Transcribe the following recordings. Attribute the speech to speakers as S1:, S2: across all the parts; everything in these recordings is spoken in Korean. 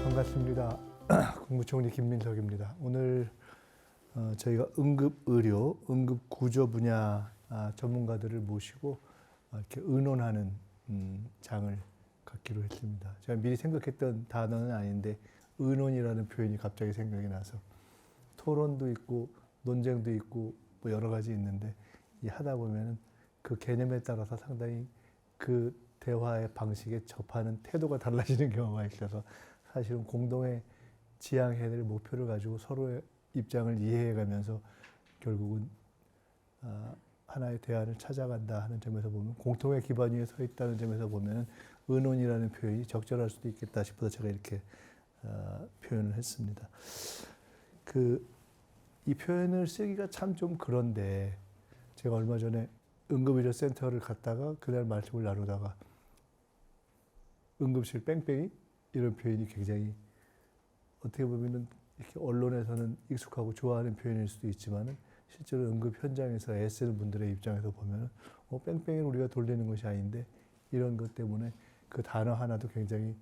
S1: 반갑습니다. 국무총리 김민석입니다. 오늘 저희가 응급의료, 응급구조 분야 전문가들을 모시고 이렇게 의논하는 장을 갖기로 했습니다. 제가 미리 생각했던 단어는 아닌데 의논이라는 표현이 갑자기 생각이 나서 토론도 있고 논쟁도 있고 뭐 여러 가지 있는데 이 하다 보면은 그 개념에 따라서 상당히 그 대화의 방식에 접하는 태도가 달라지는 경우가 있어서 사실은 공동의 지향해야 될 목표를 가지고 서로의 입장을 이해해가면서 결국은 하나의 대안을 찾아간다 하는 점에서 보면 공통의 기반 위에 서 있다는 점에서 보면 의논이라는 표현이 적절할 수도 있겠다 싶어서 제가 이렇게 표현을 했습니다. 이 표현을 쓰기가 참 좀 그런데 제가 얼마 전에 응급의료센터를 갔다가 그날 말씀을 나누다가 응급실 뺑뺑이 이런 표현이 굉장히 어떻게 보면은 이렇게 언론에서는 익숙하고 좋아하는 표현일 수도 있지만은 실제로 응급 현장에서 애쓰는 분들의 입장에서 보면은 뺑뺑이를 우리가 돌리는 것이 아닌데 이런 것 때문에 그 단어 하나도 굉장히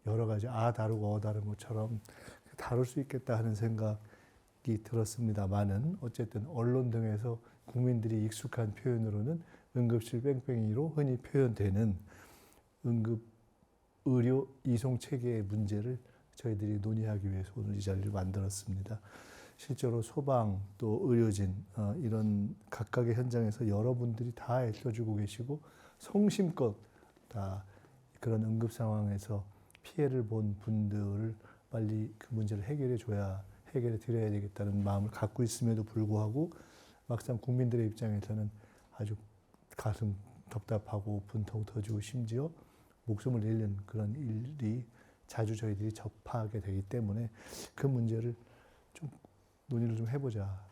S1: 여러 가지 다르고 다른 것처럼 다룰 수 있겠다 하는 생각이 들었습니다만은 어쨌든 언론 등에서 국민들이 익숙한 표현으로는 응급실 뺑뺑이로 흔히 표현되는 응급 의료 이송 체계의 문제를 저희들이 논의하기 위해서 오늘 이 자리를 만들었습니다. 실제로 소방 또 의료진 이런 각각의 현장에서 여러분들이 다 애써주고 계시고 성심껏 다 그런 응급 상황에서 피해를 본 분들을 빨리 그 문제를 해결해 드려야 되겠다는 마음을 갖고 있음에도 불구하고 막상 국민들의 입장에서는 아주 가슴 답답하고 분통 터지고 심지어 목숨을 잃는 그런 일이 자주 저희들이 접하게 되기 때문에 그 문제를 좀 논의를 좀 해보자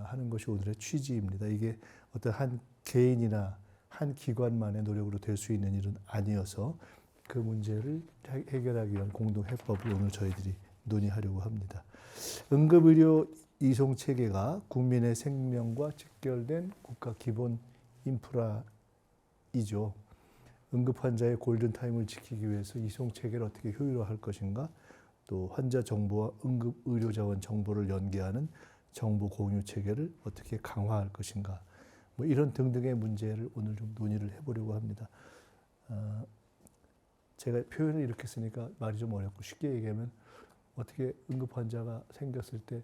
S1: 하는 것이 오늘의 취지입니다. 이게 어떤 한 개인이나 한 기관만의 노력으로 될 수 있는 일은 아니어서 그 문제를 해결하기 위한 공동 해법을 오늘 저희들이 논의하려고 합니다. 응급의료 이송 체계가 국민의 생명과 직결된 국가 기본 인프라이죠. 응급 환자의 골든타임을 지키기 위해서 이송 체계를 어떻게 효율화할 것인가, 또 환자 정보와 응급 의료 자원 정보를 연계하는 정보 공유 체계를 어떻게 강화할 것인가, 뭐 이런 등등의 문제를 오늘 좀 논의를 해보려고 합니다. 제가 표현을 이렇게 쓰니까 말이 좀 어렵고 쉽게 얘기하면 어떻게 응급 환자가 생겼을 때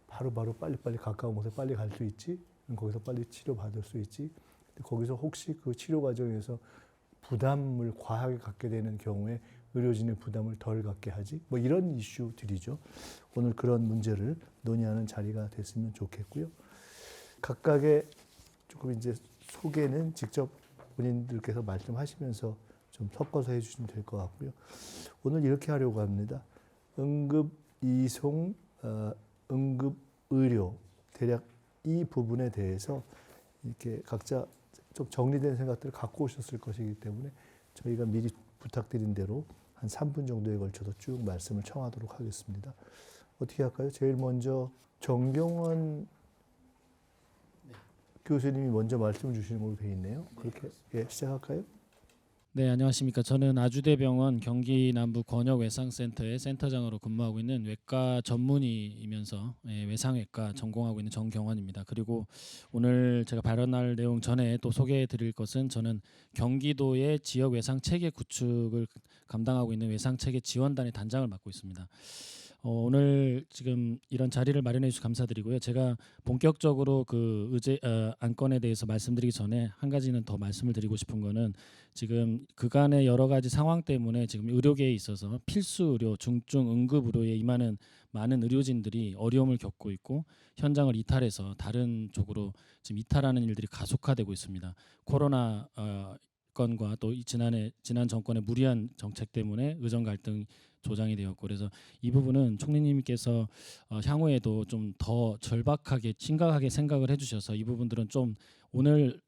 S1: 바로바로 빨리빨리 가까운 곳에 빨리 갈 수 있지? 거기서 빨리 치료받을 수 있지? 거기서 혹시 그 치료 과정에서 부담을 과하게 갖게 되는 경우에 의료진의 부담을 덜 갖게 하지? 뭐 이런 이슈들이죠. 오늘 그런 문제를 논의하는 자리가 됐으면 좋겠고요. 각각의 조금 이제 소개는 직접 본인들께서 말씀하시면서 좀 섞어서 해주시면 될 것 같고요. 오늘 이렇게 하려고 합니다. 응급 이송, 응급 의료 대략 이 부분에 대해서 이렇게 각자 좀 정리된 생각들을 갖고 오셨을 것이기 때문에 저희가 미리 부탁드린 대로 한 3분 정도에 걸쳐서 쭉 말씀을 청하도록 하겠습니다. 어떻게 할까요? 제일 먼저 정경원 교수님이 먼저 말씀을 주시는 걸로 되어 있네요. 그렇게 시작할까요?
S2: 네, 안녕하십니까. 저는 아주대병원 경기 남부 권역외상센터의 센터장으로 근무하고 있는 외과 전문의이면서 외상외과 전공하고 있는 정경원입니다. 그리고 오늘 제가 발언할 내용 전에 또 소개해드릴 것은 저는 경기도의 지역 외상 체계 구축을 감당하고 있는 외상 체계 지원단의 단장을 맡고 있습니다. 오늘 지금 이런 자리를 마련해 주셔서 감사드리고요. 제가 본격적으로 그 안건에 대해서 말씀드리기 전에 한 가지는 더 말씀을 드리고 싶은 거는 지금 그간의 여러 가지 상황 때문에 지금 의료계에 있어서 필수 의료, 중증 응급 의료에 임하는 많은 의료진들이 어려움을 겪고 있고 현장을 이탈해서 다른 쪽으로 지금 이탈하는 일들이 가속화되고 있습니다. 코로나 건과 또 지난 정권의 무리한 정책 때문에 의정 갈등이 조장이 되었고, 그래서 이 부분은 총리님께서 향후에도 좀 더 절박하게 심각하게 생각을 해주셔서 이 부분들은 좀 오늘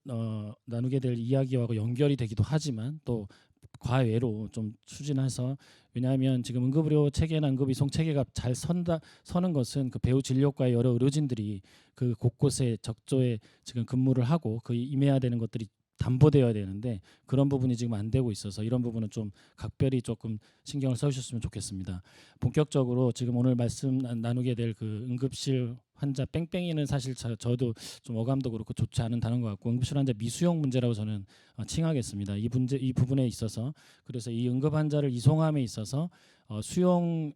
S2: 나누게 될 이야기와 연결이 되기도 하지만 또 과외로 좀 추진해서, 왜냐하면 지금 응급의료 체계나 응급이송 체계가 잘 서는 것은 그 배후 진료과의 여러 의료진들이 그 곳곳에 적조에 지금 근무를 하고 그 임해야 되는 것들이 담보되어야 되는데 그런 부분이 지금 안 되고 있어서 이런 부분은 좀 각별히 조금 신경을 써주셨으면 좋겠습니다. 본격적으로 지금 오늘 말씀 나누게 될 그 응급실 환자 뺑뺑이는 사실 저도 좀 어감도 그렇고 좋지 않은 단어인 것 같고 응급실 환자 미수용 문제라고 저는 칭하겠습니다. 이 부분에 있어서 그래서 이 응급 환자를 이송함에 있어서 수용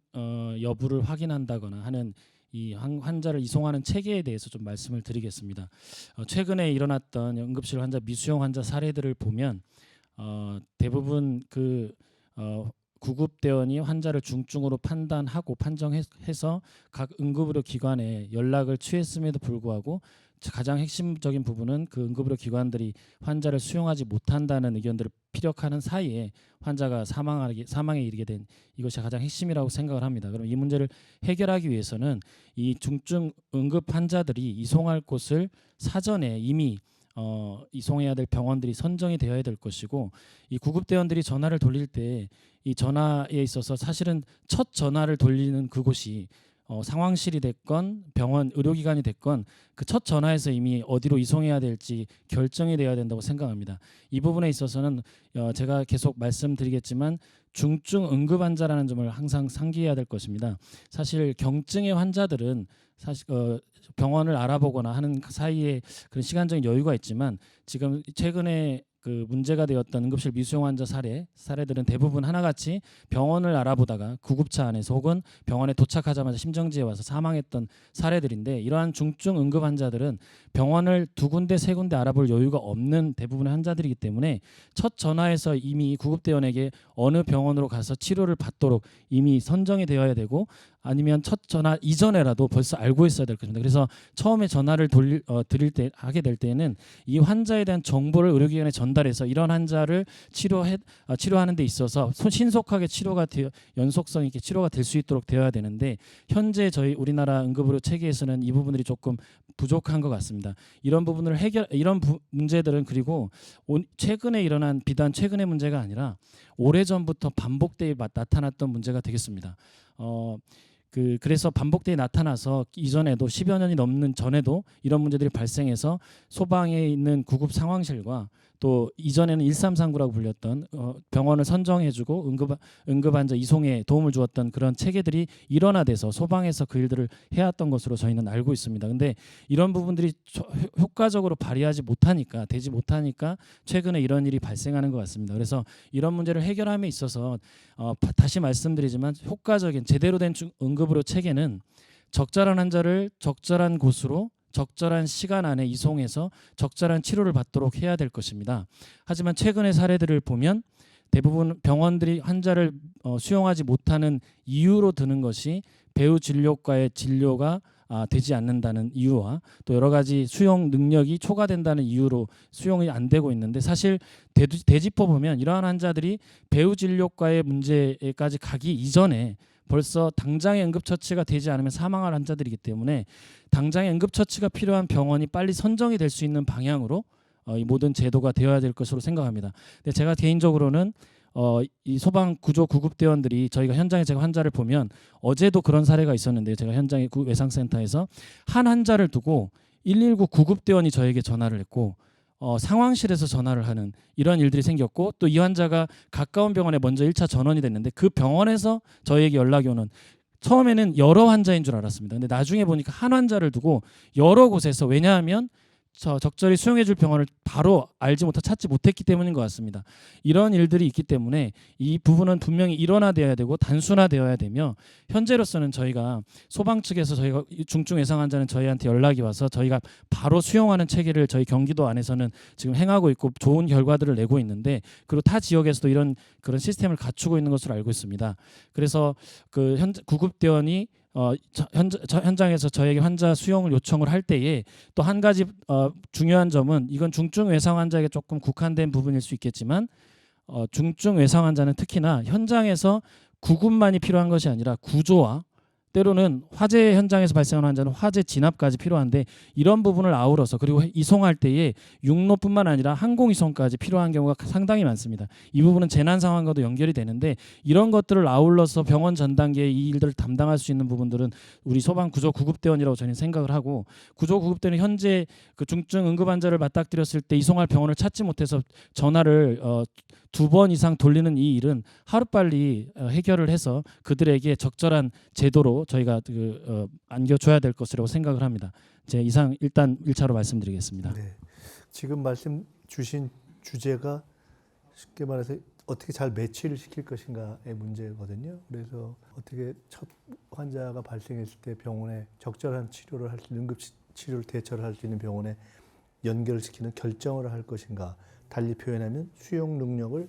S2: 여부를 확인한다거나 하는 이 환자를 이송하는 체계에 대해서 좀 말씀을 드리겠습니다. 최근에 일어났던 응급실 환자 미수용 환자 사례들을 보면 대부분 구급대원이 환자를 중증으로 판단하고 판정해서 각 응급의료 기관에 연락을 취했음에도 불구하고 가장 핵심적인 부분은 그 응급의료 기관들이 환자를 수용하지 못한다는 의견들을 피력하는 사이에 환자가 사망에 이르게 된 이것이 가장 핵심이라고 생각을 합니다. 그럼 이 문제를 해결하기 위해서는 이 중증 응급 환자들이 이송할 곳을 사전에 이미 이송해야 될 병원들이 선정이 되어야 될 것이고 이 구급대원들이 전화를 돌릴 때 이 전화에 있어서 사실은 첫 전화를 돌리는 그곳이 상황실이 됐건 병원 의료기관이 됐건 그 첫 전화에서 이미 어디로 이송해야 될지 결정이 되어야 된다고 생각합니다. 이 부분에 있어서는 제가 계속 말씀드리겠지만 중증 응급 환자라는 점을 항상 상기해야 될 것입니다. 사실 경증의 환자들은 사실 병원을 알아보거나 하는 사이에 그런 시간적인 여유가 있지만 지금 최근에 그 문제가 되었던 응급실 미수용 환자 사례들은 대부분 하나같이 병원을 알아보다가 구급차 안에서 혹은 병원에 도착하자마자 심정지에 와서 사망했던 사례들인데 이러한 중증 응급 환자들은 병원을 두 군데 세 군데 알아볼 여유가 없는 대부분의 환자들이기 때문에 첫 전화에서 이미 구급대원에게 어느 병원으로 가서 치료를 받도록 이미 선정이 되어야 되고 아니면 첫 전화 이전에라도 벌써 알고 있어야 될 것입니다. 그래서 처음에 전화를 드릴 때 하게 될 때에는 이 환자에 대한 정보를 의료기관에 전달해서 이런 환자를 치료하는 데 있어서 신속하게 연속성 있게 치료가 될 수 있도록 되어야 되는데 현재 저희 우리나라 응급의료 체계에서는 이 부분들이 조금 부족한 것 같습니다. 이런 부분을 문제들은 그리고 최근에 일어난 비단 최근의 문제가 아니라 오래전부터 반복되어 나타났던 문제가 되겠습니다. 그래서 반복되게 나타나서 이전에도 10여 년이 넘는 전에도 이런 문제들이 발생해서 소방에 있는 구급 상황실과 또 이전에는 1339라고 불렸던 병원을 선정해주고 응급환자 이송에 도움을 주었던 그런 체계들이 일원화돼서 소방에서 그 일들을 해왔던 것으로 저희는 알고 있습니다. 근데 이런 부분들이 효과적으로 되지 못하니까 최근에 이런 일이 발생하는 것 같습니다. 그래서 이런 문제를 해결함에 있어서 다시 말씀드리지만 효과적인 제대로 된 응급의료 체계는 적절한 환자를 적절한 곳으로 적절한 시간 안에 이송해서 적절한 치료를 받도록 해야 될 것입니다. 하지만 최근의 사례들을 보면 대부분 병원들이 환자를 수용하지 못하는 이유로 드는 것이 배후 진료과의 진료가 되지 않는다는 이유와 또 여러 가지 수용 능력이 초과된다는 이유로 수용이 안 되고 있는데 사실 되짚어 보면 이러한 환자들이 배후 진료과의 문제까지 가기 이전에 벌써 당장의 응급처치가 되지 않으면 사망할 환자들이기 때문에 당장의 응급처치가 필요한 병원이 빨리 선정이 될 수 있는 방향으로 이 모든 제도가 되어야 될 것으로 생각합니다. 근데 제가 개인적으로는 이 소방 구조 구급대원들이 저희가 현장에 제가 환자를 보면 어제도 그런 사례가 있었는데 제가 현장에 외상센터에서 한 환자를 두고 119 구급대원이 저에게 전화를 했고 상황실에서 전화를 하는 이런 일들이 생겼고 또 이 환자가 가까운 병원에 먼저 1차 전원이 됐는데 그 병원에서 저에게 연락이 오는 처음에는 여러 환자인 줄 알았습니다. 근데 나중에 보니까 한 환자를 두고 여러 곳에서 왜냐하면 적절히 수용해줄 병원을 바로 찾지 못했기 때문인 것 같습니다. 이런 일들이 있기 때문에 이 부분은 분명히 일원화되어야 되고 단순화되어야 되며 현재로서는 저희가 소방 측에서 저희가 중증 외상 환자는 저희한테 연락이 와서 저희가 바로 수용하는 체계를 저희 경기도 안에서는 지금 행하고 있고 좋은 결과들을 내고 있는데 그리고 타 지역에서도 그런 시스템을 갖추고 있는 것으로 알고 있습니다. 그래서 구급대원이 현장에서 저에게 환자 수용을 요청을 할 때에 또 한 가지 중요한 점은 이건 중증 외상 환자에게 조금 국한된 부분일 수 있겠지만 중증 외상 환자는 특히나 현장에서 구급만이 필요한 것이 아니라 구조와 때로는 화재 현장에서 발생하는 환자는 화재 진압까지 필요한데 이런 부분을 아우러서 그리고 이송할 때에 육로뿐만 아니라 항공 이송까지 필요한 경우가 상당히 많습니다. 이 부분은 재난 상황과도 연결이 되는데 이런 것들을 아울러서 병원 전 단계의 이 일들을 담당할 수 있는 부분들은 우리 소방 구조 구급대원이라고 저는 생각을 하고, 구조 구급대는 현재 그 중증 응급 환자를 맞닥뜨렸을 때 이송할 병원을 찾지 못해서 전화를 2번 이상 돌리는 이 일은 하루빨리 해결을 해서 그들에게 적절한 제도로 저희가 안겨줘야 될 것이라고 생각을 합니다. 제 이상 일단 1차로 말씀드리겠습니다.
S1: 네. 지금 말씀 주신 주제가 쉽게 말해서 어떻게 잘 매치를 시킬 것인가의 문제거든요. 그래서 어떻게 첫 환자가 발생했을 때 병원에 적절한 치료를 할 수 있는, 응급 치료를 대처를 할 수 있는 병원에 연결을 시키는 결정을 할 것인가, 달리 표현하면 수용 능력을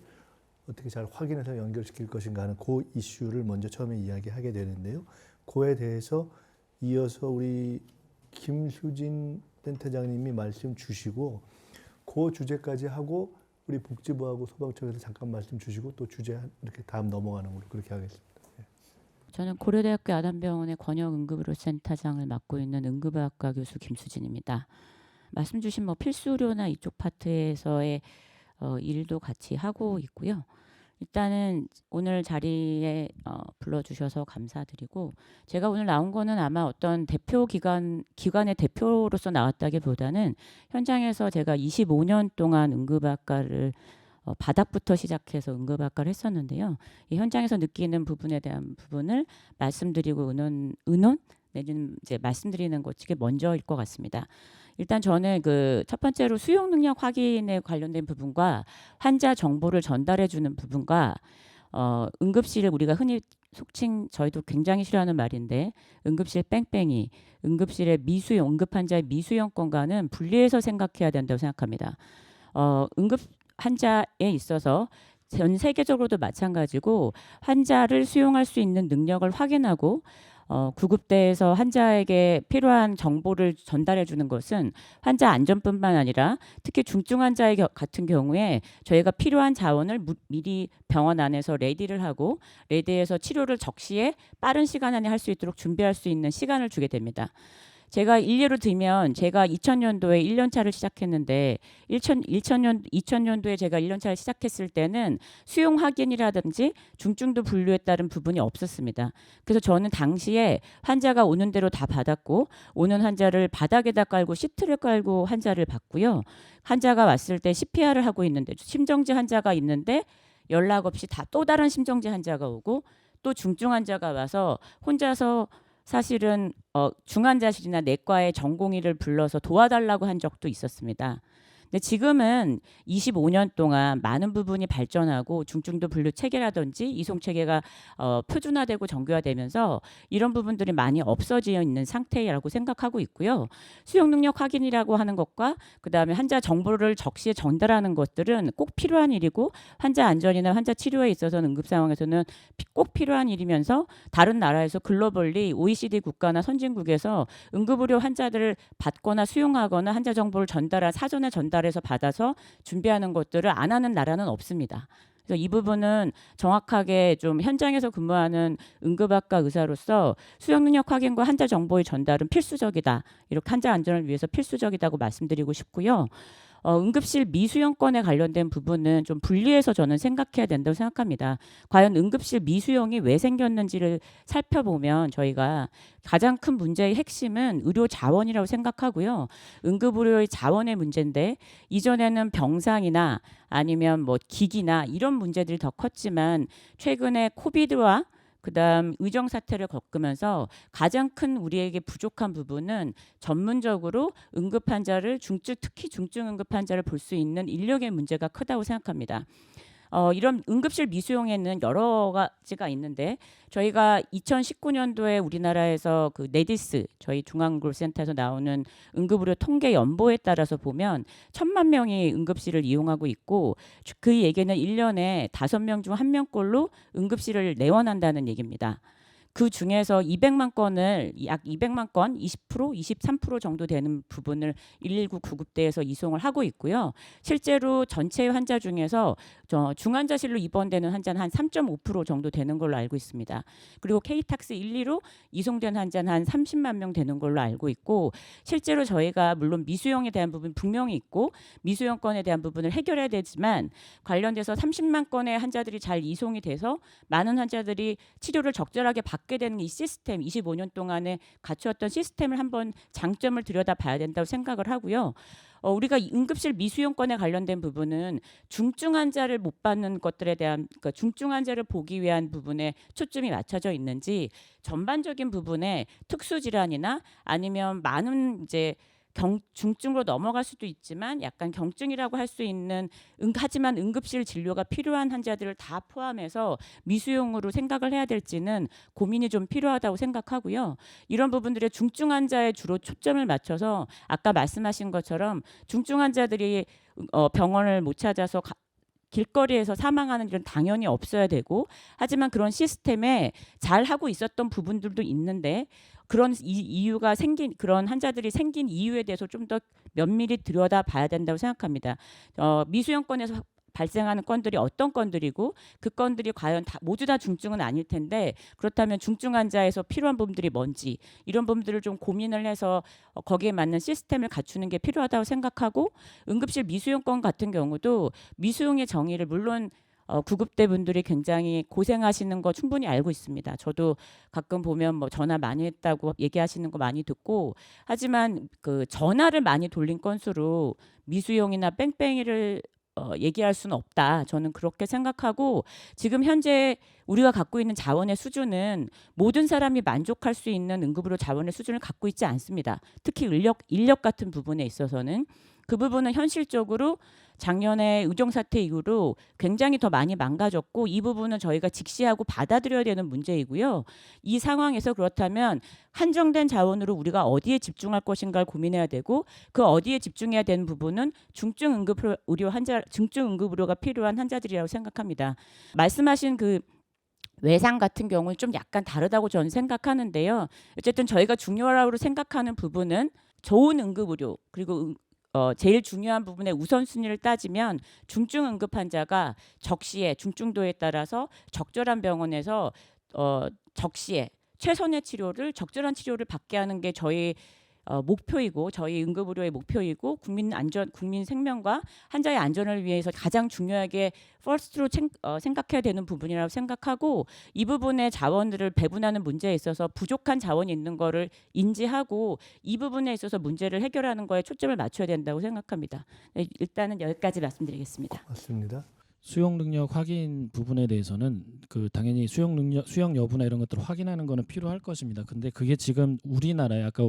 S1: 어떻게 잘 확인해서 연결시킬 것인가 하는 그 이슈를 먼저 처음에 이야기하게 되는데요. 그에 대해서 이어서 우리 김수진 센터장님이 말씀 주시고 그 주제까지 하고 우리 복지부하고 소방청에서 잠깐 말씀 주시고 또 주제 이렇게 다음 넘어가는 걸로 그렇게 하겠습니다.
S3: 저는 고려대학교 아담병원의 권역응급의료센터장을 맡고 있는 응급의학과 교수 김수진입니다. 말씀 주신 필수의료나 이쪽 파트에서의 일도 같이 하고 있고요. 일단은 오늘 자리에 불러주셔서 감사드리고, 제가 오늘 나온 거는 아마 어떤 기관의 대표로서 나왔다기보다는 현장에서 제가 25년 동안 응급학과를 바닥부터 시작해서 응급학과를 했었는데요. 이 현장에서 느끼는 부분에 대한 부분을 말씀드리고 의논 내지는 이제 말씀드리는 것이 먼저일 것 같습니다. 일단 저는 첫 번째로 수용 능력 확인에 관련된 부분과 환자 정보를 전달해 주는 부분과 응급실을 우리가 흔히 속칭 저희도 굉장히 싫어하는 말인데 응급실 뺑뺑이, 응급실의 미수용, 응급 환자의 미수용권과는 분리해서 생각해야 된다고 생각합니다. 응급 환자에 있어서 전 세계적으로도 마찬가지고 환자를 수용할 수 있는 능력을 확인하고 구급대에서 환자에게 필요한 정보를 전달해 주는 것은 환자 안전뿐만 아니라 특히 중증 환자의 같은 경우에 저희가 필요한 자원을 미리 병원 안에서 레디를 하고 레디해서 치료를 적시에 빠른 시간 안에 할 수 있도록 준비할 수 있는 시간을 주게 됩니다. 제가 일례로 들면 제가 2000년도에 1년차를 시작했는데 2000년도에 제가 1년차를 시작했을 때는 수용 확인이라든지 중증도 분류에 따른 부분이 없었습니다. 그래서 저는 당시에 환자가 오는 대로 다 받았고 오는 환자를 바닥에다 깔고 시트를 깔고 환자를 봤고요. 환자가 왔을 때 CPR을 하고 있는데 심정지 환자가 있는데 연락 없이 또 다른 심정지 환자가 오고 또 중증 환자가 와서 혼자서 사실은 중환자실이나 내과의 전공의를 불러서 도와달라고 한 적도 있었습니다. 근데 지금은 25년 동안 많은 부분이 발전하고 중증도 분류 체계라든지 이송 체계가 표준화되고 정교화되면서 이런 부분들이 많이 없어져 있는 상태라고 생각하고 있고요. 수용 능력 확인이라고 하는 것과 그다음에 환자 정보를 적시에 전달하는 것들은 꼭 필요한 일이고 환자 안전이나 환자 치료에 있어서는 응급 상황에서는 꼭 필요한 일이면서 다른 나라에서 글로벌리 OECD 국가나 선진국에서 응급의료 환자들을 받거나 수용하거나 환자 정보를 사전에 전달해서 받아서 준비하는 것들을 안 하는 나라는 없습니다. 그래서 이 부분은 정확하게 좀 현장에서 근무하는 응급학과 의사로서 수용 능력 확인과 환자 정보의 전달은 필수적이다. 이렇게 환자 안전을 위해서 필수적이라고 말씀드리고 싶고요. 응급실 미수용권에 관련된 부분은 좀 분리해서 저는 생각해야 된다고 생각합니다. 과연 응급실 미수용이 왜 생겼는지를 살펴보면 저희가 가장 큰 문제의 핵심은 의료 자원이라고 생각하고요. 응급의료의 자원의 문제인데 이전에는 병상이나 아니면 기기나 이런 문제들이 더 컸지만 최근에 코비드와 그다음 의정 사태를 겪으면서 가장 큰 우리에게 부족한 부분은 전문적으로 응급 환자를 특히 중증 응급 환자를 볼 수 있는 인력의 문제가 크다고 생각합니다. 이런 응급실 미수용에는 여러 가지가 있는데 저희가 2019년도에 우리나라에서 네디스 저희 중앙응급센터에서 나오는 응급의료 통계 연보에 따라서 보면 1000만 명이 응급실을 이용하고 있고 그 얘기는 1년에 5명 중 1명꼴로 응급실을 내원한다는 얘기입니다. 그 중에서 200만 건을 약 200만 건 20% 23% 정도 되는 부분을 119 구급대에서 이송을 하고 있고요. 실제로 전체 환자 중에서 중환자실로 입원되는 환자는 한 3.5% 정도 되는 걸로 알고 있습니다. 그리고 K탁스 1, 2로 이송된 환자는 한 30만 명 되는 걸로 알고 있고, 실제로 저희가 물론 미수용에 대한 부분 분명히 있고 미수용 건에 대한 부분을 해결해야 되지만 관련돼서 30만 건의 환자들이 잘 이송이 돼서 많은 환자들이 치료를 적절하게 받게 되는 이 시스템, 25년 동안에 갖추었던 시스템을 한번 장점을 들여다봐야 된다고 생각을 하고요. 우리가 응급실 미수용권에 관련된 부분은 중증 환자를 못 받는 것들에 대한, 그러니까 중증 환자를 보기 위한 부분에 초점이 맞춰져 있는지 전반적인 부분에 특수 질환이나 아니면 많은 이제 중증으로 넘어갈 수도 있지만 약간 경증이라고 할 수 있는 하지만 응급실 진료가 필요한 환자들을 다 포함해서 미수용으로 생각을 해야 될지는 고민이 좀 필요하다고 생각하고요. 이런 부분들의 중증 환자에 주로 초점을 맞춰서 아까 말씀하신 것처럼 중증 환자들이 병원을 못 찾아서 길거리에서 사망하는 일은 당연히 없어야 되고, 하지만 그런 시스템에 잘 하고 있었던 부분들도 있는데 그런 이유가 생긴, 그런 환자들이 생긴 이유에 대해서 좀 더 면밀히 들여다봐야 된다고 생각합니다. 미수용권에서 발생하는 건들이 어떤 건들이고 그 건들이 과연 모두 다 중증은 아닐 텐데, 그렇다면 중증 환자에서 필요한 부분들이 뭔지 이런 부분들을 좀 고민을 해서 거기에 맞는 시스템을 갖추는 게 필요하다고 생각하고, 응급실 미수용권 같은 경우도 미수용의 정의를 물론 구급대 분들이 굉장히 고생하시는 거 충분히 알고 있습니다. 저도 가끔 보면 뭐 전화 많이 했다고 얘기하시는 거 많이 듣고, 하지만 그 전화를 많이 돌린 건수로 미수용이나 뺑뺑이를 얘기할 수는 없다. 저는 그렇게 생각하고, 지금 현재 우리가 갖고 있는 자원의 수준은 모든 사람이 만족할 수 있는 응급의료 자원의 수준을 갖고 있지 않습니다. 특히 인력 같은 부분에 있어서는 그 부분은 현실적으로 작년에 의정 사태 이후로 굉장히 더 많이 망가졌고, 이 부분은 저희가 직시하고 받아들여야 되는 문제이고요. 이 상황에서 그렇다면 한정된 자원으로 우리가 어디에 집중할 것인가를 고민해야 되고, 그 어디에 집중해야 되는 부분은 중증 응급의료가 필요한 환자들이라고 생각합니다. 말씀하신 그 외상 같은 경우는 좀 약간 다르다고 저는 생각하는데요. 어쨌든 저희가 중요하다고 생각하는 부분은 좋은 응급의료, 그리고 제일 중요한 부분의 우선순위를 따지면 중증 응급 환자가 적시에, 중증도에 따라서 적절한 병원에서 적시에 최선의 치료를, 적절한 치료를 받게 하는 게 저희 목표이고, 저희 응급의료의 목표이고, 국민 생명과 환자의 안전을 위해서 가장 중요하게 퍼스트로 생각해야 되는 부분이라고 생각하고, 이 부분의 자원들을 배분하는 문제에 있어서 부족한 자원이 있는 거를 인지하고 이 부분에 있어서 문제를 해결하는 거에 초점을 맞춰야 된다고 생각합니다. 네, 일단은 여기까지 말씀드리겠습니다.
S1: 맞습니다.
S2: 수용 능력 확인 부분에 대해서는 당연히 수용 여부나 이런 것들을 확인하는 거는 필요할 것입니다. 근데 그게 지금 우리나라에, 아까